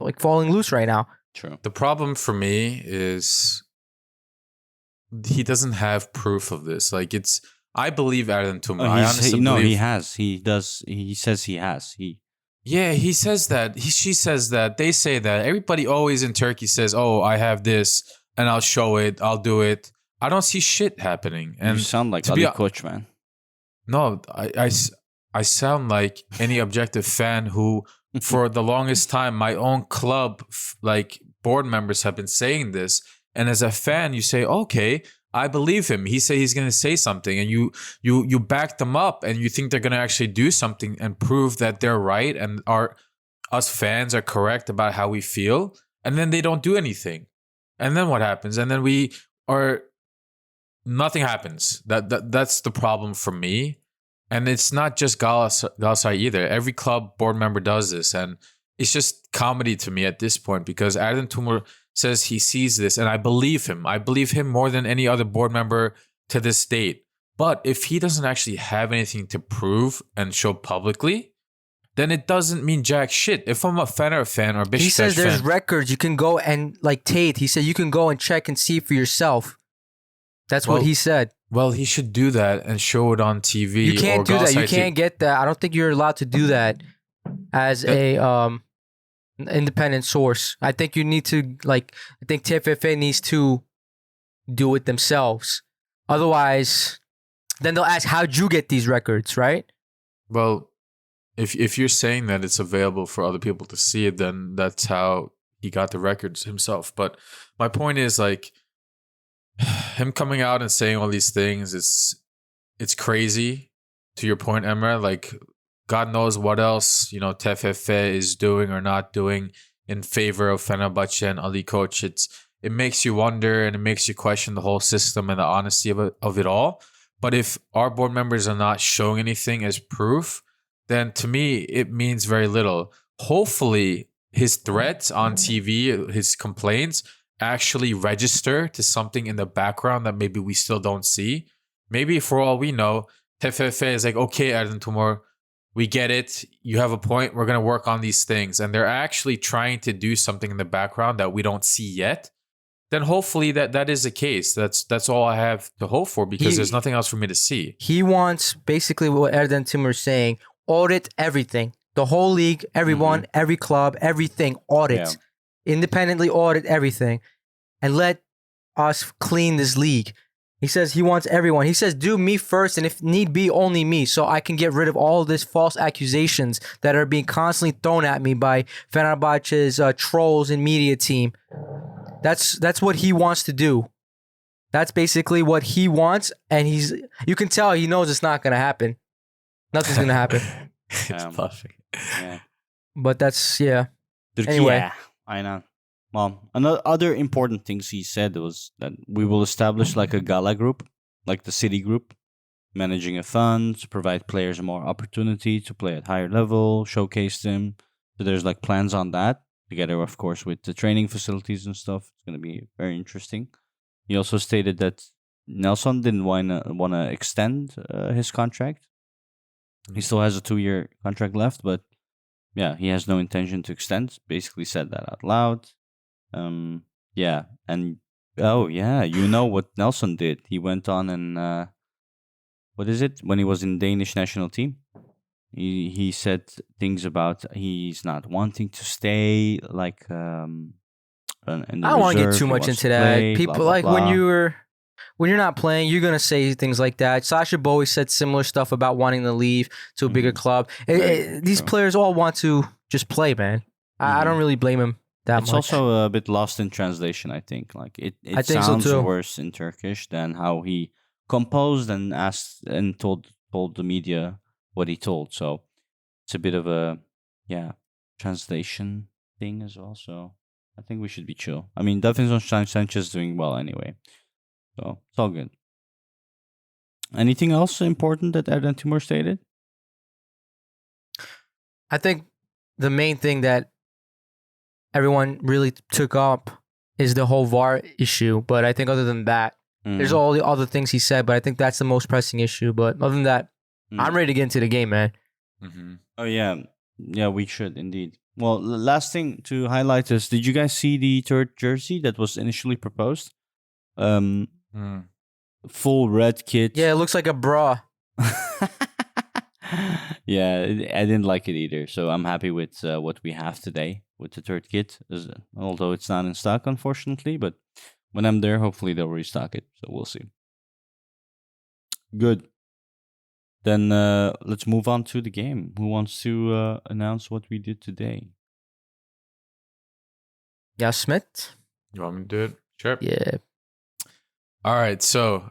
like falling loose right now.
True.
The problem for me is he doesn't have proof of this. Like, it's. I believe Erden Tumor. I honestly believe.
He has. He does. He says he has.
Yeah, he says that. She says that. They say that. Everybody always in Turkey says, "Oh, I have this, and I'll show it. I'll do it." I don't see shit happening. And
you sound like Ali Koç, man.
No, I sound like any objective fan who, for the longest time, my own club, like board members have been saying this. And as a fan, you say, okay, I believe him. He said he's going to say something, and you back them up, and you think they're going to actually do something and prove that they're right and us fans are correct about how we feel. And then they don't do anything. And then what happens? And then nothing happens. That's the problem for me. And it's not just Galatasaray either. Every club board member does this. And it's just comedy to me at this point, because Erden Tumur says he sees this, and I believe him. I believe him more than any other board member to this date. But if he doesn't actually have anything to prove and show publicly, then it doesn't mean jack shit. If I'm a Fener fan or Beşiktaş
He says there's
fan,
records you can go and, like Tate, he said you can go and check and see for yourself. That's what he said.
well, he should do that and show it on TV.
You can't
or
do that. You
Galatasaray
can't get that. I don't think you're allowed to do that as a independent source. I think you need to, like, I think TFFA needs to do it themselves. Otherwise, then they'll ask, how'd you get these records, right?
Well, if you're saying that it's available for other people to see it, then that's how he got the records himself. But my point is, like, him coming out and saying all these things, it's crazy. To your point, Emre, like, God knows what else, TFF is doing or not doing in favor of Fenerbahce and Ali Koç. It makes you wonder, and it makes you question the whole system and the honesty of it all. But if our board members are not showing anything as proof, then to me, it means very little. Hopefully, his threats on TV, his complaints, actually register to something in the background that maybe we still don't see. Maybe for all we know, TFF is like, okay, Erden Tumur, we get it. You have a point. We're going to work on these things. And they're actually trying to do something in the background that we don't see yet. Then hopefully that is the case. That's all I have to hope for, because there's nothing else for me to see.
He wants, basically what Erden Timur is saying, audit everything. The whole league, everyone, every club, everything, audit. Yeah. Independently audit everything. And let us clean this league. He says he wants everyone. He says, do me first, and if need be, only me, so I can get rid of all this false accusations that are being constantly thrown at me by Fenerbahce's trolls and media team. That's what he wants to do. That's basically what he wants, and you can tell he knows it's not going to happen. Nothing's going to happen.
It's perfect.
Yeah.
But that's, yeah.
Anyway. Yeah, I know. Well, other important things he said was that we will establish like a gala group, like the city group, managing a fund to provide players more opportunity to play at higher level, showcase them. So there's like plans on that, together, of course, with the training facilities and stuff. It's going to be very interesting. He also stated that Nelson didn't want to extend his contract. He still has a 2-year contract left, but yeah, he has no intention to extend. Basically said that out loud. Yeah, and you know what Nelson did? He went on and what is it? When he was in Danish national team, he said things about he's not wanting to stay. Like, in the
I don't want to get too much into that.
Play,
People
blah, blah,
like
blah.
when you're not playing, you're gonna say things like that. Sasha Bowie said similar stuff about wanting to leave to a bigger club. These players all want to just play, man. I don't really blame him.
It's also a bit lost in translation, I think. Like it sounds worse in Turkish than how he composed and asked and told the media what he told. So it's a bit of a translation thing as well. So I think we should be chill. I mean, Davinson Sanchez is doing well anyway, so it's all good. Anything else important that Erden Timur stated?
I think the main thing that everyone really took up is the whole VAR issue. But I think other than that, there's all the other things he said, but I think that's the most pressing issue. But other than that, I'm ready to get into the game, man.
Mm-hmm.
Oh, yeah. Yeah, we should indeed. Well, the last thing to highlight is, did you guys see the third jersey that was initially proposed? Full red kit.
Yeah, it looks like a bra.
Yeah, I didn't like it either. So I'm happy with what we have today with the third kit, although it's not in stock, unfortunately. But when I'm there, hopefully they'll restock it. So we'll see. Good. Then let's move on to the game. Who wants to announce what we did today?
Yeah, Smith.
You want me to do it? Sure.
Yeah.
All right. So,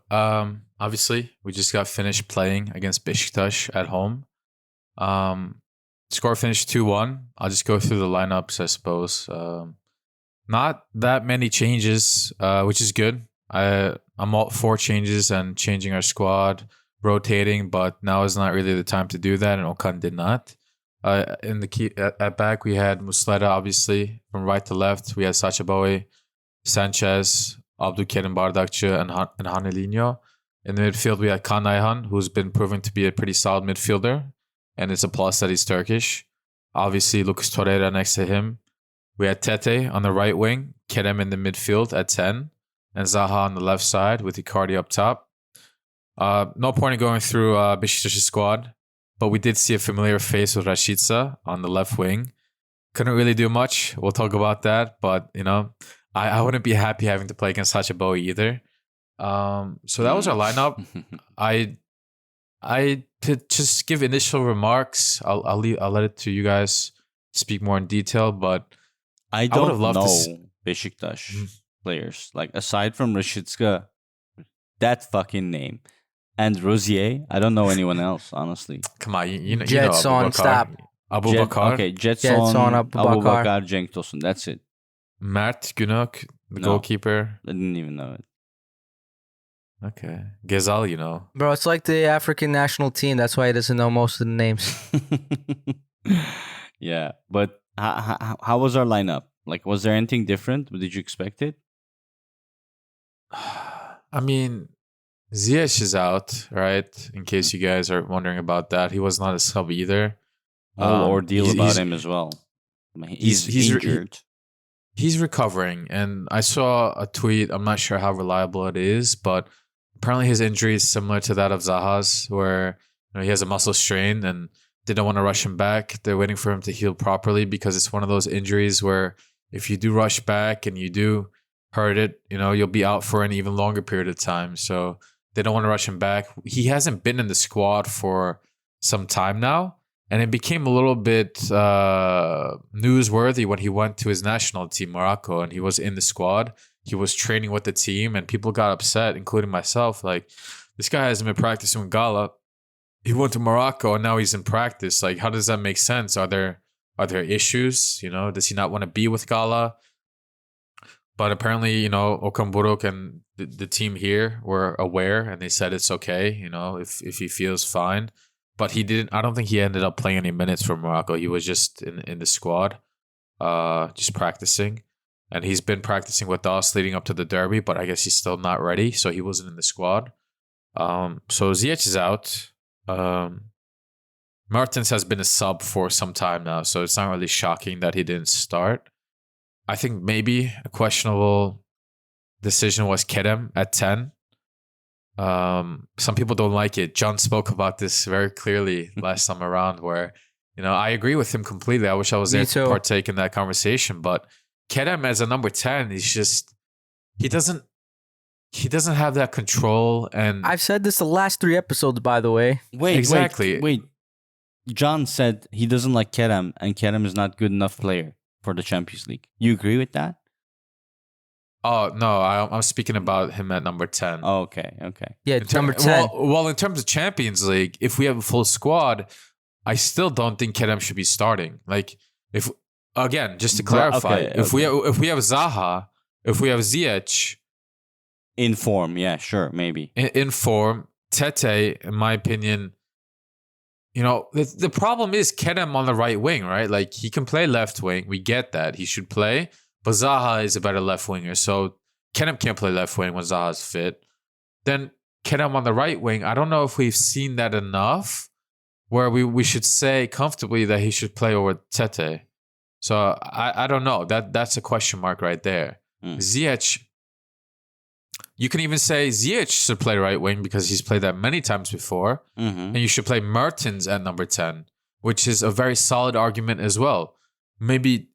obviously, we just got finished playing against Beşiktaş at home. Score finished 2-1. I'll just go through the lineups, I suppose. Not that many changes, which is good. I'm all for changes and changing our squad, rotating, but now is not really the time to do that, and Okan did not. In the key at back, we had Muslera, obviously, from right to left. We had Sachaboy, Sanchez, Abdülkerim Bardakçı, and Hanelinho. In the midfield, we had Kaan Ayhan, who's been proven to be a pretty solid midfielder, and it's a plus that he's Turkish. Obviously, Lucas Torreira next to him. We had Tete on the right wing, Kerem in the midfield at 10, and Zaha on the left side with Icardi up top. No point in going through Beşiktaş's squad, but we did see a familiar face with Rashica on the left wing. Couldn't really do much. We'll talk about that, but I wouldn't be happy having to play against Sachaboy either. So that was our lineup. I to just give initial remarks. I'll let it to you guys speak more in detail, but
I
would
don't
have loved
know Beşiktaş players. Like, aside from Rashica, that fucking name, and Rosier, I don't know anyone else, honestly.
Come on, you know
Jetson,
Abubakar.
stop.
Abubakar.
Okay, Jetson,
Abubakar.
Abubakar, Cenk Tosun. That's it.
Mert Günok, the
No.
goalkeeper.
I didn't even know it.
Okay. Gezal, you know.
Bro, it's like the African national team. That's why he doesn't know most of the names.
Yeah, but how was our lineup? Like, was there anything different? Did you expect it?
I mean, Ziyech is out, right? In case you guys are wondering about that. He was not a sub either.
Whole ordeal
he's-
about
he's-
him as well. I mean,
he's-
he's
he's-
injured.
He's recovering, and I saw a tweet. I'm not sure how reliable it is, but apparently his injury is similar to that of Zaha's, where he has a muscle strain and they don't want to rush him back. They're waiting for him to heal properly because it's one of those injuries where if you do rush back and you do hurt it, you'll be out for an even longer period of time. So they don't want to rush him back. He hasn't been in the squad for some time now. And it became a little bit newsworthy when he went to his national team, Morocco, and he was in the squad. He was training with the team, and people got upset, including myself. Like, this guy hasn't been practicing with Gala. He went to Morocco, and now he's in practice. Like, how does that make sense? Are there issues? Does he not want to be with Gala? But apparently, Okan Buruk and the team here were aware, and they said it's okay. If he feels fine. But he didn't. I don't think he ended up playing any minutes for Morocco. He was just in the squad, just practicing. And he's been practicing with us leading up to the derby, but I guess he's still not ready, so he wasn't in the squad. So Ziyech is out. Mertens has been a sub for some time now, so it's not really shocking that he didn't start. I think maybe a questionable decision was Kerem at 10. Some people don't like it. John spoke about this very clearly last time around, where I agree with him completely. I wish I was there to partake in that conversation, but Kerem as a number 10, he doesn't have that control. And
I've said this the last 3 episodes, by the way.
Wait. John said he doesn't like Kerem, and Kerem is not good enough player for the Champions League. You agree with that?
Oh, no, I'm speaking about him at number 10.
Oh, okay.
Yeah, it's number 10.
Well, in terms of Champions League, if we have a full squad, I still don't think Kerem should be starting. Like, just to clarify, if we have Zaha, if we have Ziyech
in form, yeah, sure, maybe
in form, Tete, in my opinion, the problem is Kerem on the right wing, right? Like, he can play left wing. We get that he should play. But Zaha is a better left winger, so Kerem can't play left wing when Zaha's fit. Then Kerem on the right wing, I don't know if we've seen that enough where we should say comfortably that he should play over Tete. So I don't know. That's a question mark right there. Ziyech, you can even say Ziyech should play right wing because he's played that many times before. And you should play Mertens at number 10, which is a very solid argument as well. Maybe,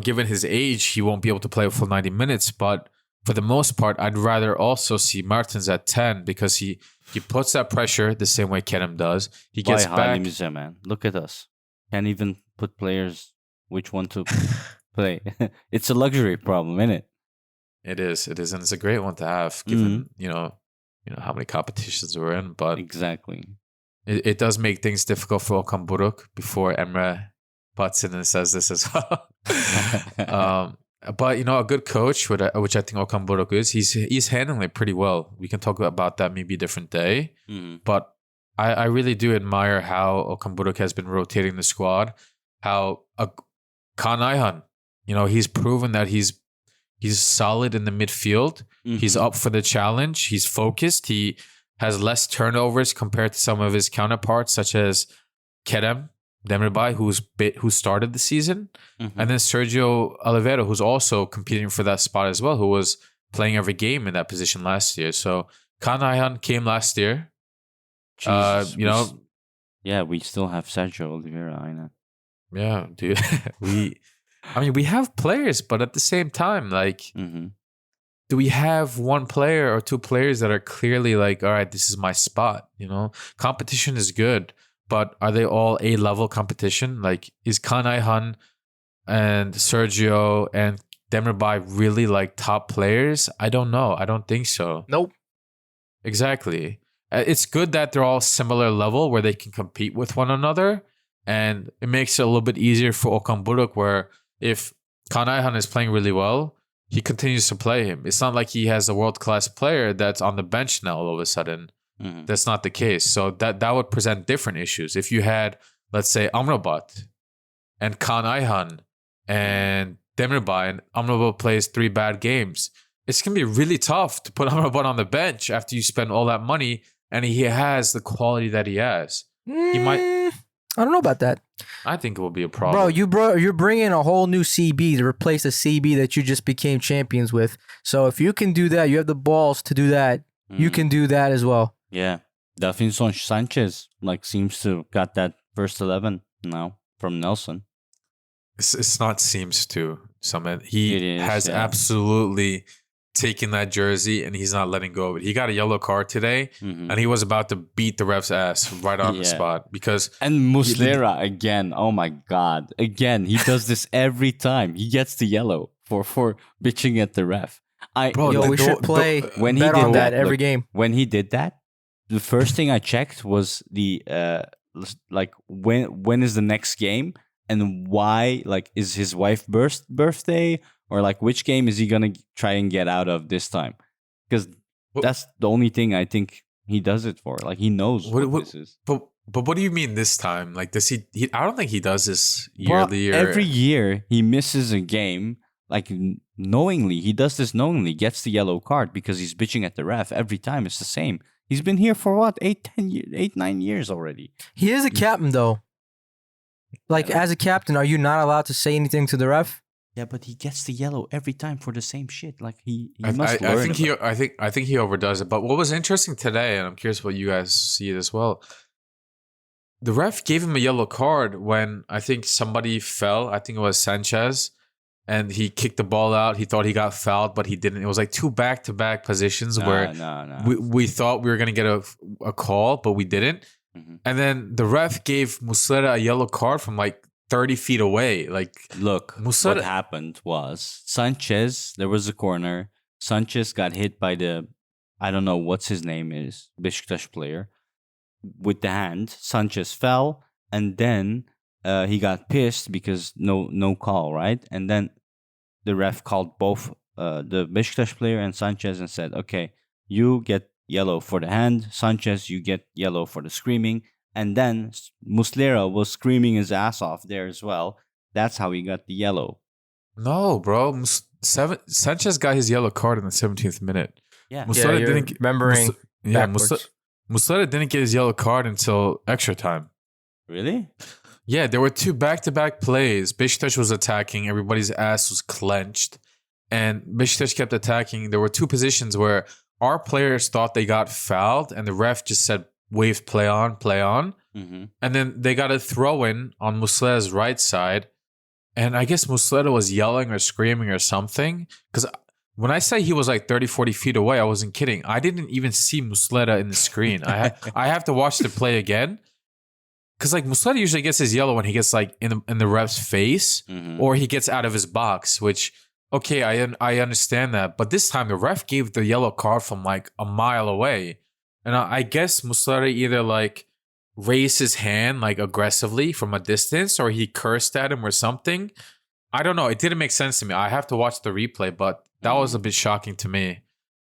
given his age, he won't be able to play a full 90 minutes, but for the most part, I'd rather also see Martins at 10 because he puts that pressure the same way Kerem does. He gets
Vay
back.
halimize, man. Look at us. Can't even put players which one to play. It's a luxury problem, isn't it?
It is, and it's a great one to have, given you know how many competitions we're in. But
Exactly.
it does make things difficult for Okan Buruk before Emre butts in and says this as well. But a good coach, which I think Okan Buruk is, he's handling it pretty well. We can talk about that maybe a different day. But I really do admire how Okan Buruk has been rotating the squad. How Kaan Ayhan, he's proven that he's solid in the midfield. He's up for the challenge. He's focused. He has less turnovers compared to some of his counterparts, such as Kerem Demirbay, who started the season, and then Sergio Oliveira, who's also competing for that spot as well, who was playing every game in that position last year. So Kaan Ayhan came last year.
Jesus, we still have Sergio Oliveira, I know.
Yeah, dude. we have players, but at the same time, do we have one player or two players that are clearly like, all right, this is my spot? Competition is good, but are they all A-level competition? Like, is Kaan Ayhan and Sergio and Demirbay really like top players? I don't know. I don't think so.
Nope.
Exactly. It's good that they're all similar level where they can compete with one another. And it makes it a little bit easier for Okan Buruk, where if Kaan Ayhan is playing really well, he continues to play him. It's not like he has a world-class player that's on the bench now all of a sudden. That's not the case. So that would present different issues. If you had, let's say, Amrabat and Kaan Ayhan and Demirbay, and Amrabat plays 3 bad games, it's going to be really tough to put Amrabat on the bench after you spend all that money and he has the quality that he has. He might...
I don't know about that.
I think it will be a problem.
You're bringing a whole new CB to replace the CB that you just became champions with. So if you can do that, you have the balls to do that. You can do that as well.
Yeah. Davinson Sanchez seems to got that first 11 now from Nelson.
It's not seems to, Samet. He has
yeah.
absolutely taken that jersey and he's not letting go of it. He got a yellow card today and he was about to beat the ref's ass right on the spot because...
And Muslera again. Oh my God. Again, he does this every time. He gets the yellow for bitching at the ref.
We should play
when he
bet
did
on that
that
every game.
When he did that, the first thing I checked was the when is the next game and why, is his wife's birthday, or which game is he gonna try and get out of this time? Because that's the only thing I think he does it for. He knows what this is.
But what do you mean this time? Does he I don't think he does this yearly.
Every year he misses a game. Knowingly, he does this knowingly, gets the yellow card because he's bitching at the ref. Every time it's the same. He's been here for what, 9 years already.
He is a captain though. As a captain, are you not allowed to say anything to the ref?
Yeah, but he gets the yellow every time for the same shit. He must learn.
I think he overdoes it. But what was interesting today, and I'm curious what you guys see it as well. The ref gave him a yellow card when I think somebody fell. I think it was Sanchez. And he kicked the ball out. He thought he got fouled, but he didn't. It was 2 back-to-back positions where we thought we were going to get a call, but we didn't. And then the ref gave Muslera a yellow card from 30 feet away.
Look,
Muslera,
what happened was Sanchez, there was a corner. Sanchez got hit by I don't know what's his name is, Beşiktaş player, with the hand. Sanchez fell, and then... he got pissed because no call, right? And then the ref called both the Beşiktaş player and Sanchez and said, okay, you get yellow for the hand. Sanchez, you get yellow for the screaming. And then Muslera was screaming his ass off there as well. That's how he got the yellow.
No, bro. Sanchez got his yellow card in the 17th minute.
Yeah, Muslera
Muslera didn't get his yellow card until extra time.
Really?
Yeah, there were 2 back-to-back plays. Beşiktaş was attacking. Everybody's ass was clenched. And Beşiktaş kept attacking. There were 2 positions where our players thought they got fouled. And the ref just said, wave, play on, play on. And then they got a throw-in on Muslera's right side. And I guess Muslera was yelling or screaming or something. Because when I say he was like 30, 40 feet away, I wasn't kidding. I didn't even see Muslera in the screen. I have to watch the play again. Because like Muslera usually gets his yellow when he gets like in the ref's face or he gets out of his box, which, okay, I understand that. But this time the ref gave the yellow card from like a mile away. And I guess Muslera either like raised his hand like aggressively from a distance or he cursed at him or something. I don't know. It didn't make sense to me. I have to watch the replay, but that was a bit shocking to me.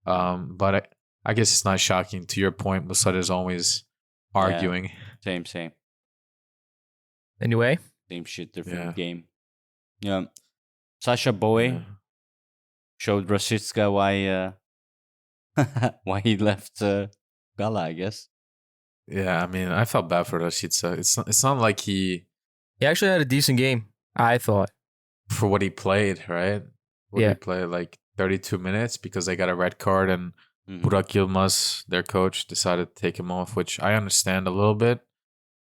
But I guess it's not shocking. To your point, Muslera is always arguing.
Yeah. Same.
Anyway.
Same shit, different game. Yeah. Sasha Bowie showed Rashica why he left Gala, I guess.
Yeah, I mean, I felt bad for Rashica. It's not like he
actually had a decent game, I thought.
For what he played, right? He played like 32 minutes because they got a red card and Burak Yilmaz, their coach, decided to take him off, which I understand a little bit.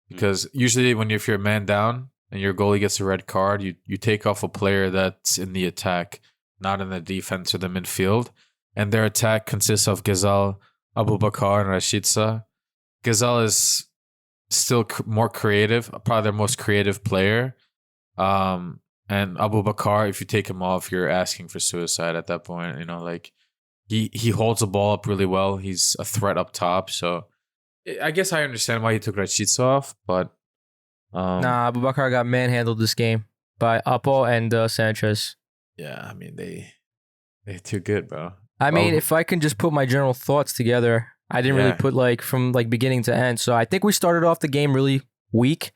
Because usually if you're a man down and your goalie gets a red card, you take off a player that's in the attack, not in the defense or the midfield. And their attack consists of Ghazal, Abubakar, and Rashica. Ghazal is still more creative, probably their most creative player. And Abubakar, if you take him off, you're asking for suicide at that point. You know, like he holds the ball up really well. He's a threat up top. So I guess I understand why he took Rashica off, but
nah, Abubakar got manhandled this game by Apo and Sanchez.
Yeah, I mean they're too good, bro.
I mean, if I can just put my general thoughts together, I didn't really put like from like beginning to end. So I think we started off the game really weak.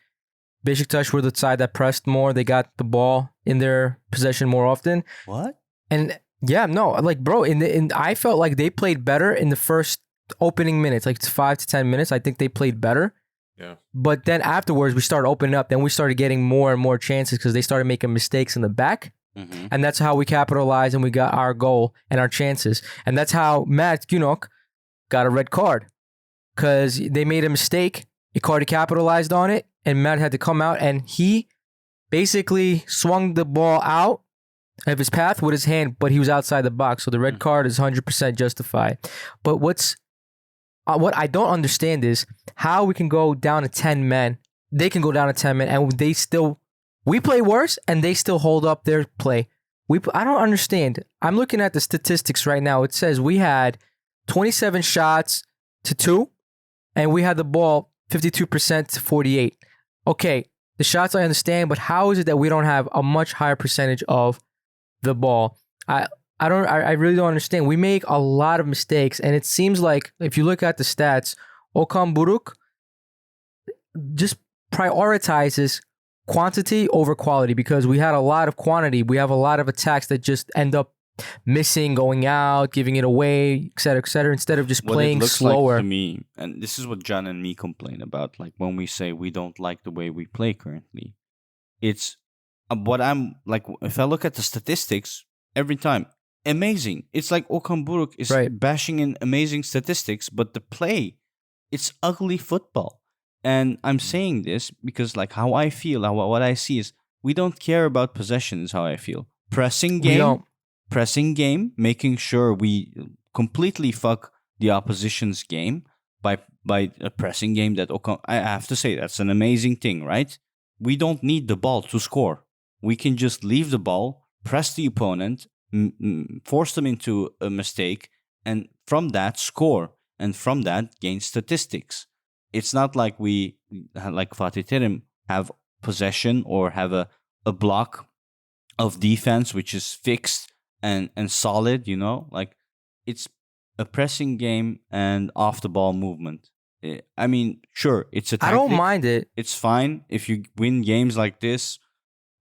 Beşiktaş were the side that pressed more. They got the ball in their possession more often.
What?
And yeah, no, like bro, I felt like they played better in the first opening minutes, like 5 to 10 minutes. I think they played better.
Yeah.
But then afterwards, we started opening up. Then we started getting more and more chances because they started making mistakes in the back. And that's how we capitalized and we got our goal and our chances. And that's how Matt Günok got a red card because they made a mistake. Icardi capitalized on it and Matt had to come out and he basically swung the ball out of his path with his hand, but he was outside the box. So the red card is 100% justified. But what I don't understand is how we can go down to 10 men. They can go down to 10 men and we play worse and they still hold up their play. I don't understand. I'm looking at the statistics right now. It says we had 27 shots to 2 and we had the ball 52% to 48. Okay, the shots I understand, but how is it that we don't have a much higher percentage of the ball? I really don't understand. We make a lot of mistakes and it seems like if you look at the stats, Okan Buruk just prioritizes quantity over quality because we had a lot of quantity. We have a lot of attacks that just end up missing, going out, giving it away, et cetera, instead of just playing slower.
Like to me, and this is what John and me complain about, like when we say we don't like the way we play currently. It's what I'm like, if I look at the statistics, every time, amazing. It's like Okan Buruk is bashing in amazing statistics, but the play, it's ugly football. And I'm saying this because like how I feel, what I see is we don't care about possession is how I feel. Pressing game, making sure we completely fuck the opposition's game by a pressing game that I have to say that's an amazing thing, right? We don't need the ball to score. We can just leave the ball, press the opponent, force them into a mistake, and from that score, and from that gain statistics. It's not like we, like Fatih Terim, have possession or have a block of defense which is fixed and solid, you know? Like, it's a pressing game and off-the-ball movement. I mean, sure, it's a tactic.
I don't mind it.
It's fine if you win games like this,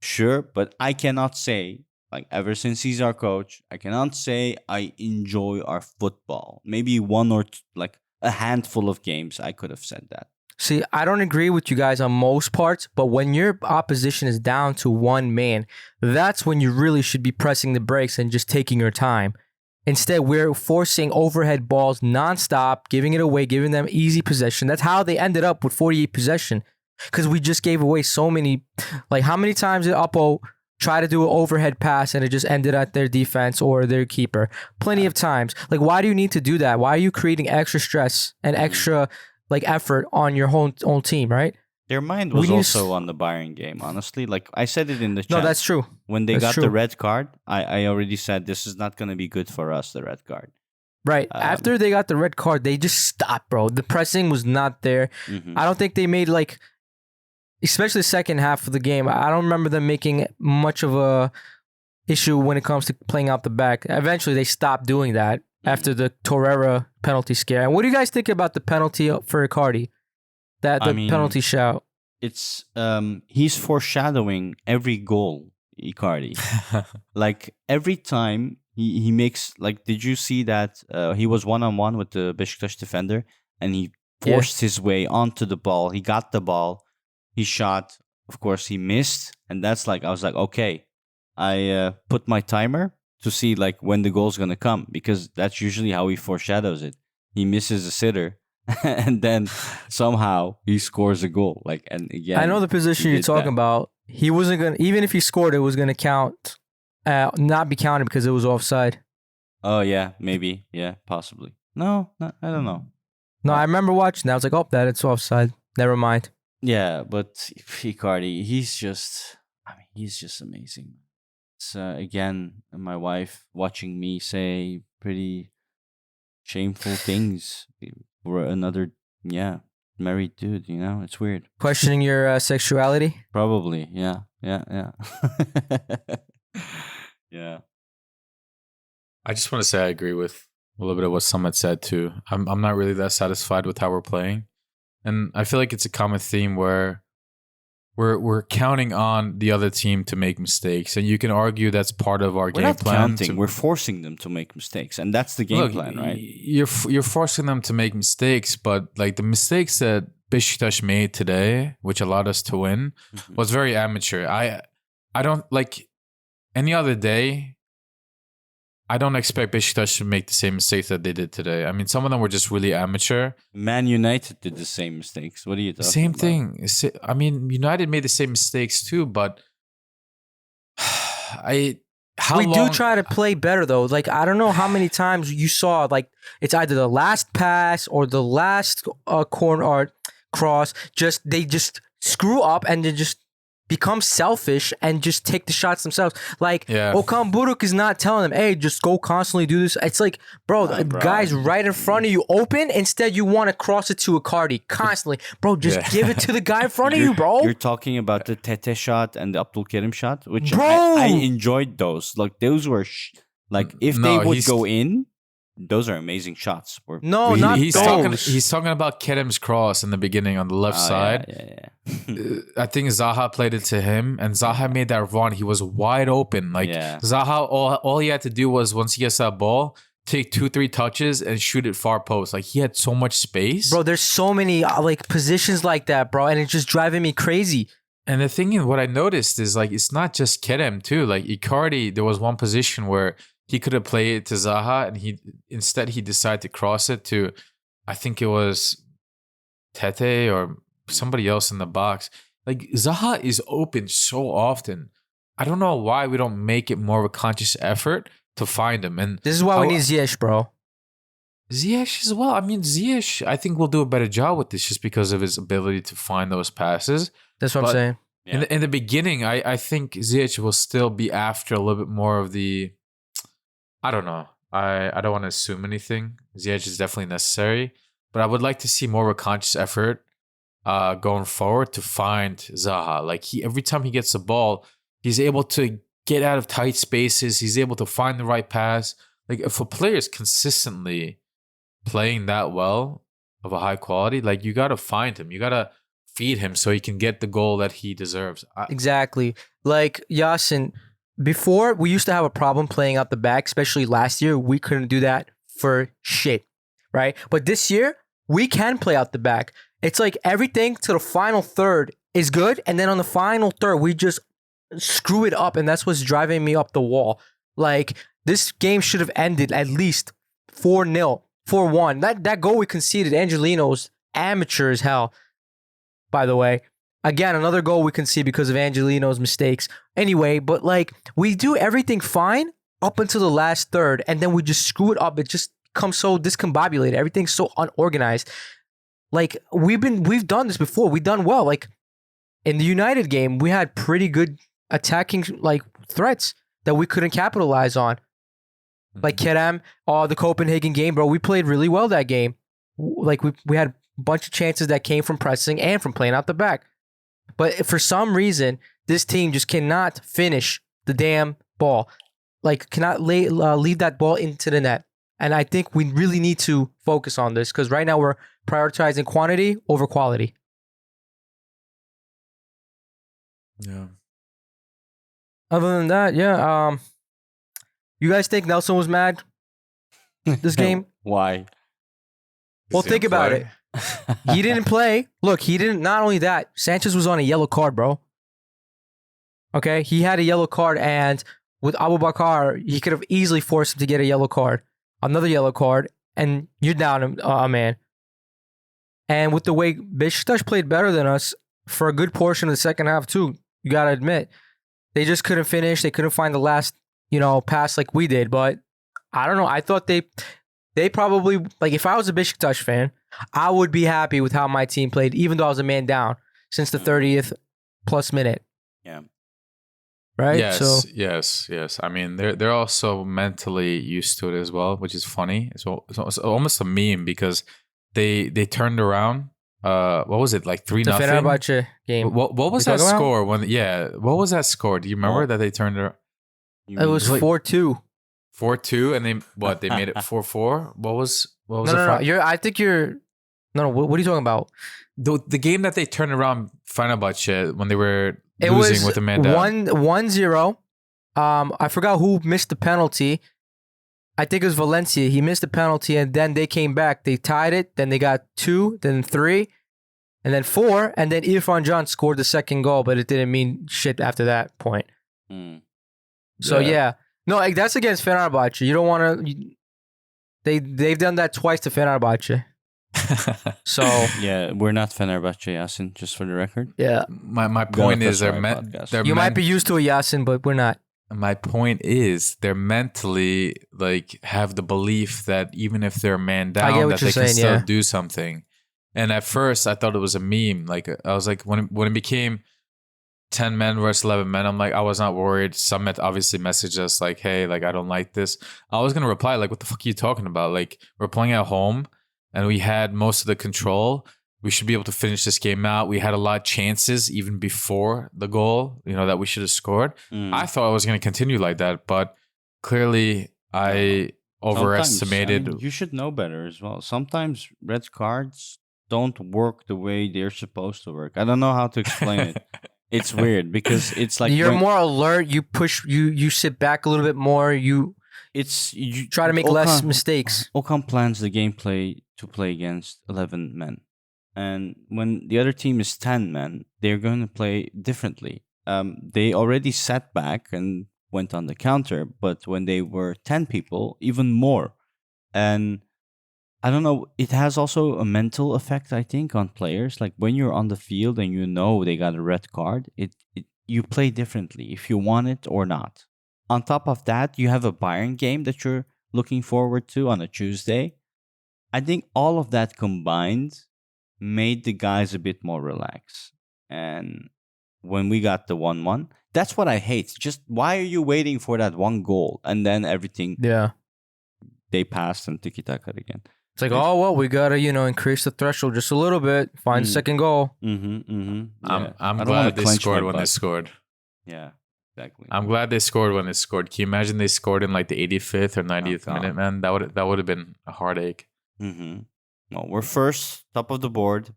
sure, but I cannot say, like, ever since he's our coach, I cannot say I enjoy our football. Maybe one or two, like, a handful of games, I could have said that.
See, I don't agree with you guys on most parts, but when your opposition is down to one man, that's when you really should be pressing the brakes and just taking your time. Instead, we're forcing overhead balls nonstop, giving it away, giving them easy possession. That's how they ended up with 48 possession, because we just gave away so many. Like, how many times did Oppo try to do an overhead pass and it just ended at their defense or their keeper. Plenty of times. Like, why do you need to do that? Why are you creating extra stress and extra like effort on your own team, right?
Their mind was also on the Bayern game, honestly. Like I said it in the chat.
No, that's true.
When they
That's
got
true.
the red card, I already said this is not going to be good for us, the red card.
Right. After they got the red card, they just stopped, bro. The pressing was not there. I don't think they made like, especially the second half of the game, I don't remember them making much of a issue when it comes to playing out the back. Eventually, they stopped doing that after the Torreira penalty scare. And what do you guys think about the penalty for Icardi? The penalty shout.
It's he's foreshadowing every goal, Icardi. Like every time he makes, like, did you see that he was 1-on-1 with the Beşiktaş defender and he forced his way onto the ball. He got the ball. He shot. Of course, he missed. And that's like, I was like, okay, I put my timer to see like when the goal's going to come, because that's usually how he foreshadows it. He misses a sitter and then somehow he scores a goal. Like, and again,
I know the position you're talking about. He wasn't going to, even if he scored, it was going to count, not be counted because it was offside.
Oh, yeah, maybe. Yeah, possibly. No, I don't know.
No, I remember watching that. I was like, oh, that it's offside. Never mind.
Yeah, but Icardi, he's just amazing. It's, again, my wife watching me say pretty shameful things for another, married dude, you know? It's weird.
Questioning your sexuality?
Probably, yeah. Yeah.
I just want to say I agree with a little bit of what Samet said too. I'm not really that satisfied with how we're playing. And I feel like it's a common theme where we're counting on the other team to make mistakes, and you can argue that's part of our game plan.
We're not counting. We're forcing them to make mistakes, and that's the game plan, right?
You're forcing them to make mistakes, but like the mistakes that Beşiktaş made today, which allowed us to win, was very amateur. I don't like any other day. I don't expect Beşiktaş to make the same mistakes that they did today. I mean, some of them were just really amateur.
Man United did the same mistakes. What are you talking
Same
about?
thing. I mean, United made the same mistakes too, but we
do try to play better though. Like, I don't know how many times you saw, like, it's either the last pass or the last corner or cross. They just screw up and they just become selfish and just take the shots themselves. Like, Okan Buruk is not telling them, hey, just go constantly do this. It's like, bro, the guy's right in front of you open. Instead, you want to cross it to Icardi constantly. Bro, just give it to the guy in front of you, bro.
You're talking about the Tete shot and the Abdülkerim shot, which I enjoyed those. Like, those were, like, if they would go in, those are amazing shots.
He's talking about Kerem's cross in the beginning on the left side.
Yeah.
I think Zaha played it to him, and Zaha made that run. He was wide open. Like Zaha, all he had to do was, once he gets that ball, take 2-3 touches and shoot it far post. Like, he had so much space.
Bro, there's so many like positions like that, bro, and it's just driving me crazy.
And the thing is, what I noticed is, like, it's not just Kerem too. Like, Icardi, there was one position where he could have played it to Zaha, and he decided to cross it to, I think it was Tete or somebody else in the box. Like, Zaha is open so often. I don't know why we don't make it more of a conscious effort to find him. And
this is why we need Ziyech, bro.
Ziyech as well. I mean, Ziyech, I think will do a better job with this just because of his ability to find those passes.
That's what I'm saying.
Yeah. In the beginning, I think Ziyech will still be after a little bit more of the, I don't know. I don't want to assume anything. Ziyech is definitely necessary, but I would like to see more of a conscious effort going forward to find Zaha. Like, every time he gets the ball, he's able to get out of tight spaces. He's able to find the right pass. Like, if a player is consistently playing that well of a high quality, like, you got to find him. You got to feed him so he can get the goal that he deserves.
Exactly. Like, Yasin, before, we used to have a problem playing out the back, especially last year. We couldn't do that for shit, right? But this year, we can play out the back. It's like everything to the final third is good, and then on the final third, we just screw it up, and that's what's driving me up the wall. Like, this game should have ended at least 4-0, 4-1. That goal we conceded, Angelino's amateur as hell, by the way. Again, another goal we can see because of Angelino's mistakes. Anyway, but like we do everything fine up until the last third, and then we just screw it up. It just becomes so discombobulated. Everything's so unorganized. Like we've done this before. We've done well. Like in the United game, we had pretty good attacking like threats that we couldn't capitalize on. Like Kerem, the Copenhagen game, bro. We played really well that game. Like we had a bunch of chances that came from pressing and from playing out the back. But for some reason, this team just cannot finish the damn ball. Like, cannot leave that ball into the net. And I think we really need to focus on this because right now we're prioritizing quantity over quality.
Yeah.
Other than that, yeah. You guys think Nelson was mad this game?
Why?
Well, think about it. He didn't play. Look, he didn't. Not only that, Sanchez was on a yellow card, bro. Okay, he had a yellow card, and with Abu Bakar, he could have easily forced him to get a yellow card, another yellow card, and you're down a man. And with the way Beşiktaş played better than us for a good portion of the second half too, you gotta admit, they just couldn't finish. They couldn't find the last, pass like we did. But I don't know. I thought they probably, like, if I was a Beşiktaş fan, I would be happy with how my team played, even though I was a man down since the 30th plus minute.
Yeah.
Right?
Yes. I mean, they're also mentally used to it as well, which is funny. It's almost a meme because they turned around. What was it, like 3-0?
The Fenerbahçe game.
What was that score? What was that score? Do you remember that they turned around?
It was 4-2.
4-2, and they made it 4-4. What was
No.
it?
What are you talking about?
The game that they turned around Fenerbahçe when they were losing with a man down.
1-0. I forgot who missed the penalty. I think it was Valencia. He missed the penalty, and then they came back. They tied it. Then they got 2, then 3, and then 4, and then Irfan Can scored the second goal, but it didn't mean shit after that point. So yeah. No, like, that's against Fenerbahçe. You don't want to. They've done that twice to Fenerbahçe. So
yeah, we're not Fenerbahçe, Yasin, just for the record.
Yeah.
My point is they're
you might be used to a Yasin, but we're not.
My point is they're mentally like have the belief that even if they're man down, that they can still do something. And at first, I thought it was a meme. Like I was like, when it became 10 men versus 11 men, I'm like, I was not worried. Samet obviously messaged us like, hey, like, I don't like this. I was going to reply like, what the fuck are you talking about? Like, we're playing at home and we had most of the control. We should be able to finish this game out. We had a lot of chances even before the goal, that we should have scored. I thought I was going to continue like that, but clearly I overestimated.
You should know better as well. Sometimes red cards don't work the way they're supposed to work. I don't know how to explain it. It's weird because it's like
you're more alert. You push. You sit back a little bit more. You try to make less mistakes.
Okan plans the gameplay to play against 11 men, and when the other team is 10 men, they're going to play differently. They already sat back and went on the counter, but when they were 10 people, even more. And I don't know, it has also a mental effect, I think, on players. Like when you're on the field and they got a red card, you play differently if you want it or not. On top of that, you have a Bayern game that you're looking forward to on a Tuesday. I think all of that combined made the guys a bit more relaxed. And when we got the 1-1, that's what I hate. Just why are you waiting for that one goal and then everything?
Yeah.
They passed and tiki-taka again.
It's like, oh, well, we got to, increase the threshold just a little bit. Find the second goal.
Yeah.
I'm glad they scored when they scored.
Yeah, exactly.
I'm glad they scored when they scored. Can you imagine they scored in like the 85th or 90th minute, man? That would have been a heartache.
Well, we're first, top of the board.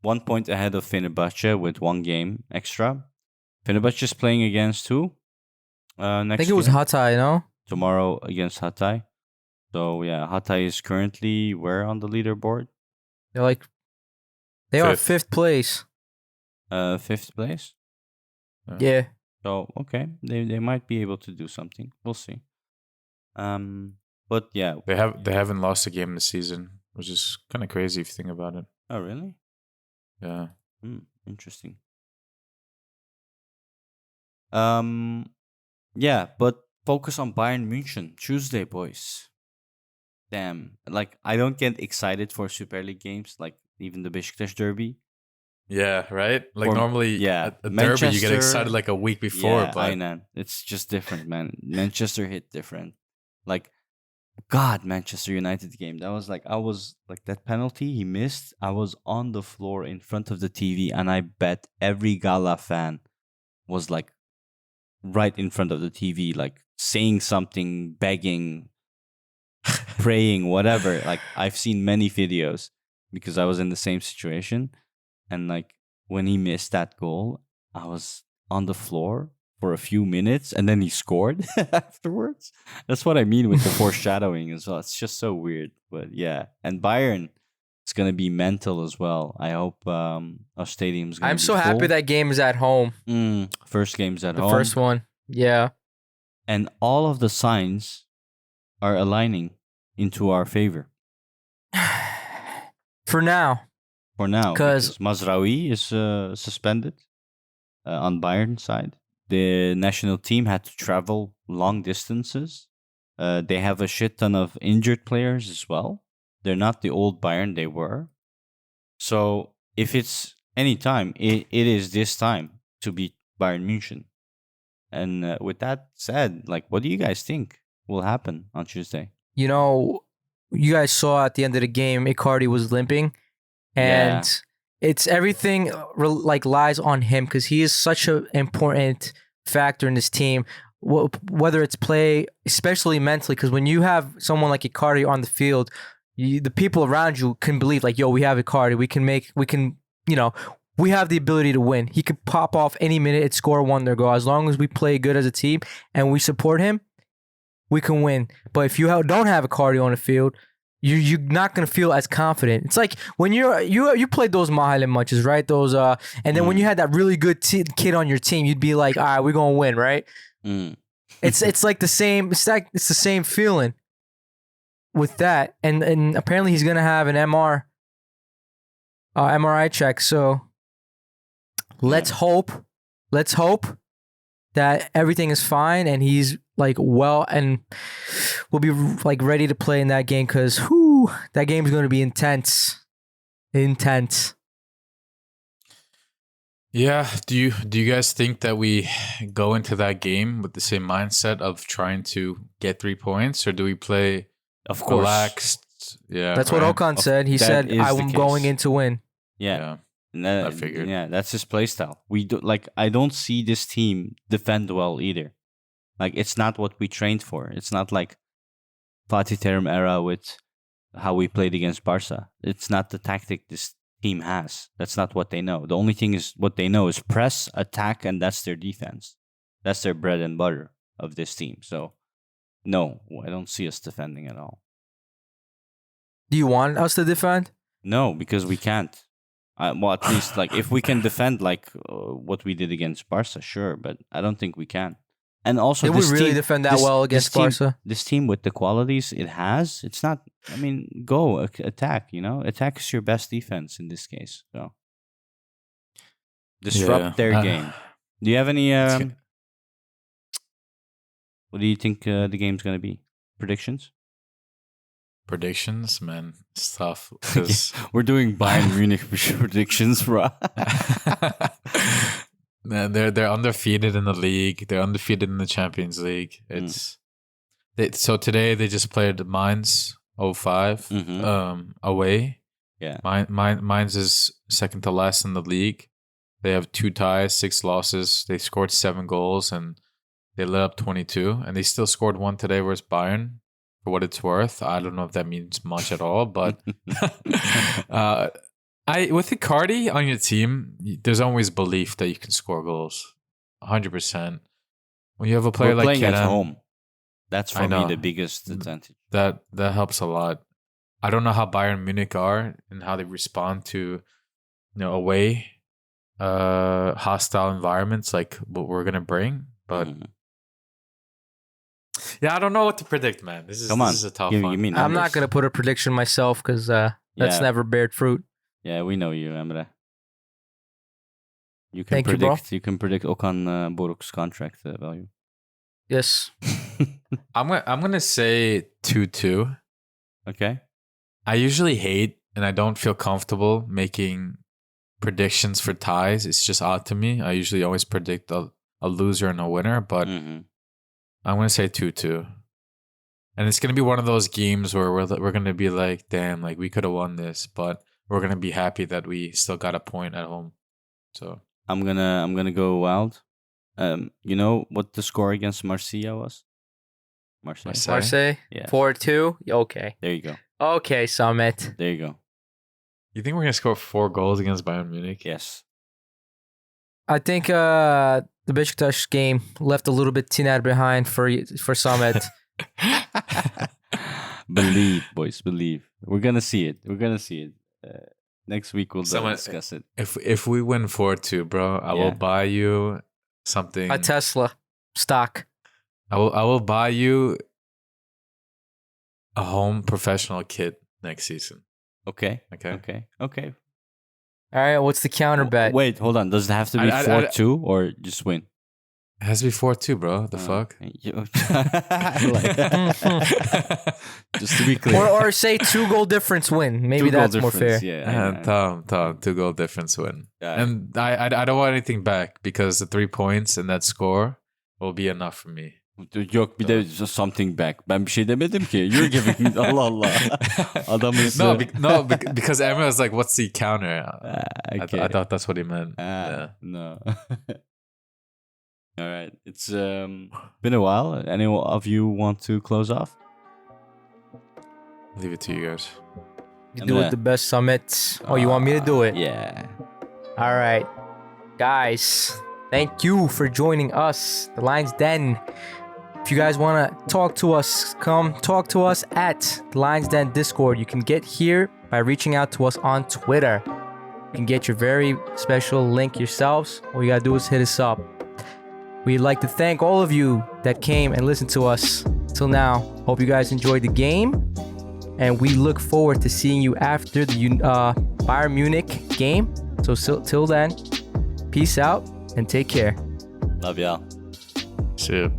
1 point ahead of Fenerbahçe with one game extra. Fenerbahçe is playing against who? Next
I think it was Hatay, no?
Tomorrow against Hatay. So yeah, Hatay is currently where on the leaderboard?
They are 5th place.
5th place?
Yeah.
So okay, they might be able to do something. We'll see. But yeah,
they haven't lost a game this season, which is kind of crazy if you think about it.
Oh really?
Yeah.
Interesting. Yeah, but focus on Bayern München Tuesday, boys. Damn, like I don't get excited for Super League games, like even the Beşiktaş derby.
Yeah, right. Like
For
normally,
yeah,
a derby you get excited
Manchester.
like a week before,
Yeah, I
but
know. It's just different, man. Manchester hit different. Like God, Manchester United game. That was like I was like that penalty he missed. I was on the floor in front of the TV, and I bet every Gala fan was like right in front of the TV, like saying something, begging, praying, whatever. Like I've seen many videos because I was in the same situation, and like when he missed that goal, I was on the floor for a few minutes, and then he scored afterwards. That's what I mean with the foreshadowing as well. It's just so weird, but yeah. And Bayern, it's gonna be mental as well. I hope our stadium's gonna
I'm
be
so happy
full.
that game is at home.
First game's at
The
home.
first one. Yeah.
And all of the signs are aligning into our favor
For now.
for now.
'Cause-
Because Mazraoui is suspended on Bayern side. The national team had to travel long distances. They have a shit ton of injured players as well. They're not the old Bayern they were. So if it's any time, it is this time to beat Bayern München. And with that said, like, what do you guys think will happen on Tuesday?
You know, you guys saw at the end of the game, Icardi was limping, and it's everything like lies on him because he is such an important factor in this team. Whether it's play, especially mentally, because when you have someone like Icardi on the field, the people around you can believe like, yo, we have Icardi, we have the ability to win. He could pop off any minute and score one their goal. As long as we play good as a team and we support him, we can win. But if you don't have Icardi on the field, you're not gonna feel as confident. It's like when you played those Mahalle matches, right? Those and then when you had that really good kid on your team, you'd be like, all right, we're gonna win, right? It's like the same. It's the same feeling with that. And apparently he's gonna have an MRI check. So let's hope that everything is fine and he's like well and we'll be like ready to play in that game because that game is going to be intense.
yeah. Do you guys think that we go into that game with the same mindset of trying to get 3 points, or do we play
Of course.
relaxed? Yeah,
That's what Okan said. He
that
said,
is the
I'm going
case.
in to win.
Yeah. And
I figured.
Yeah, that's his playstyle. We do like I don't see this team defend well either. Like it's not what we trained for. It's not like Fatih Terim era with how we played against Barca. It's not the tactic this team has. That's not what they know. The only thing is what they know is press, attack, and that's their defense. That's their bread and butter of this team. So no, I don't see us defending at all.
Do you want us to defend?
No, because we can't. Well, at least like if we can defend like what we did against Barca, sure, but I don't think we can. And also,
Did we
this
really
team,
defend that well against Barca?
This team with the qualities it has, it's not. I mean, go attack. Attack is your best defense in this case. So disrupt their game. Do you have any? What do you think the game's gonna be? Predictions?
Predictions, man, it's tough because
We're doing Bayern Munich predictions, bro.
man, they're undefeated in the league. They're undefeated in the Champions League. So today they just played Mainz 05 away.
Yeah.
Mainz is second to last in the league. They have 2 ties, 6 losses. They scored 7 goals and they lit up 22. And they still scored 1 today versus Bayern. For what it's worth, I don't know if that means much at all, but with Icardi on your team, there's always belief that you can score goals, 100%. When you have a player
We're
like
playing at
Kerem,
home. That's for
I
me
know.
the biggest advantage.
that helps a lot. I don't know how Bayern Munich are and how they respond to away hostile environments like what we're gonna bring, but. Yeah, I don't know what to predict, man. This is a tough one.
Give me
I'm
numbers.
not going to put a prediction myself because that's
Yeah.
never bared fruit.
Yeah, we know you, Emre. You can
Thank you, bro.
predict. You can predict Okan Buruk's contract value.
Yes.
I'm gonna say 2-2.
Okay.
I usually hate and I don't feel comfortable making predictions for ties. It's just odd to me. I usually always predict a loser and a winner, but
Mm-hmm.
I'm gonna say 2-2. And it's gonna be one of those games where we're gonna be like, damn, like we could have won this, but we're gonna be happy that we still got a point at home. So
I'm gonna go wild. You know what the score against Marseille was? Marseille.
Marseille.
Yeah.
4-2. Okay.
There you go.
Okay, Samet.
There you go.
you think we're gonna score 4 goals against Bayern Munich?
Yes.
I think the Beşiktaş game left a little bit thinner behind for Samet.
Believe, boys, believe. We're gonna see it. We're gonna see it. Next week we'll discuss it.
If we win 4-2, bro, I will buy you something.
A Tesla stock.
I will buy you a home professional kit next season.
Okay.
Okay.
Okay. Okay.
All right, what's the counter bet?
Wait, hold on. Does it have to be 4-2 or just win?
It has to be 4-2, bro. The fuck?
Just to be clear.
Or say 2-goal difference win. Maybe
2-goal
that's more fair.
difference, Yeah.
Tom, 2-goal difference win.
Yeah.
And I don't want anything back because the 3 points and that score will be enough for me.
Yok bir de something back. Ben bir şey demedim ki. You're giving me Allah Allah. Adamız
because Emre was like, what's the counter?
Okay.
I thought that's what he meant.
No. All right. It's been a while. Any of you want to close off?
Leave it to you guys.
You do it the best, Samet. Oh, you want me to do it?
Yeah.
All right. Guys, thank you for joining us, The Lions Den. If you guys want to talk to us, come talk to us at The Lions Den Discord. You can get here by reaching out to us on Twitter. You can get your very special link yourselves. All you got to do is hit us up. We'd like to thank all of you that came and listened to us till now. Hope you guys enjoyed the game. And we look forward to seeing you after the Bayern Munich game. So till then, peace out and take care.
Love y'all.
See ya.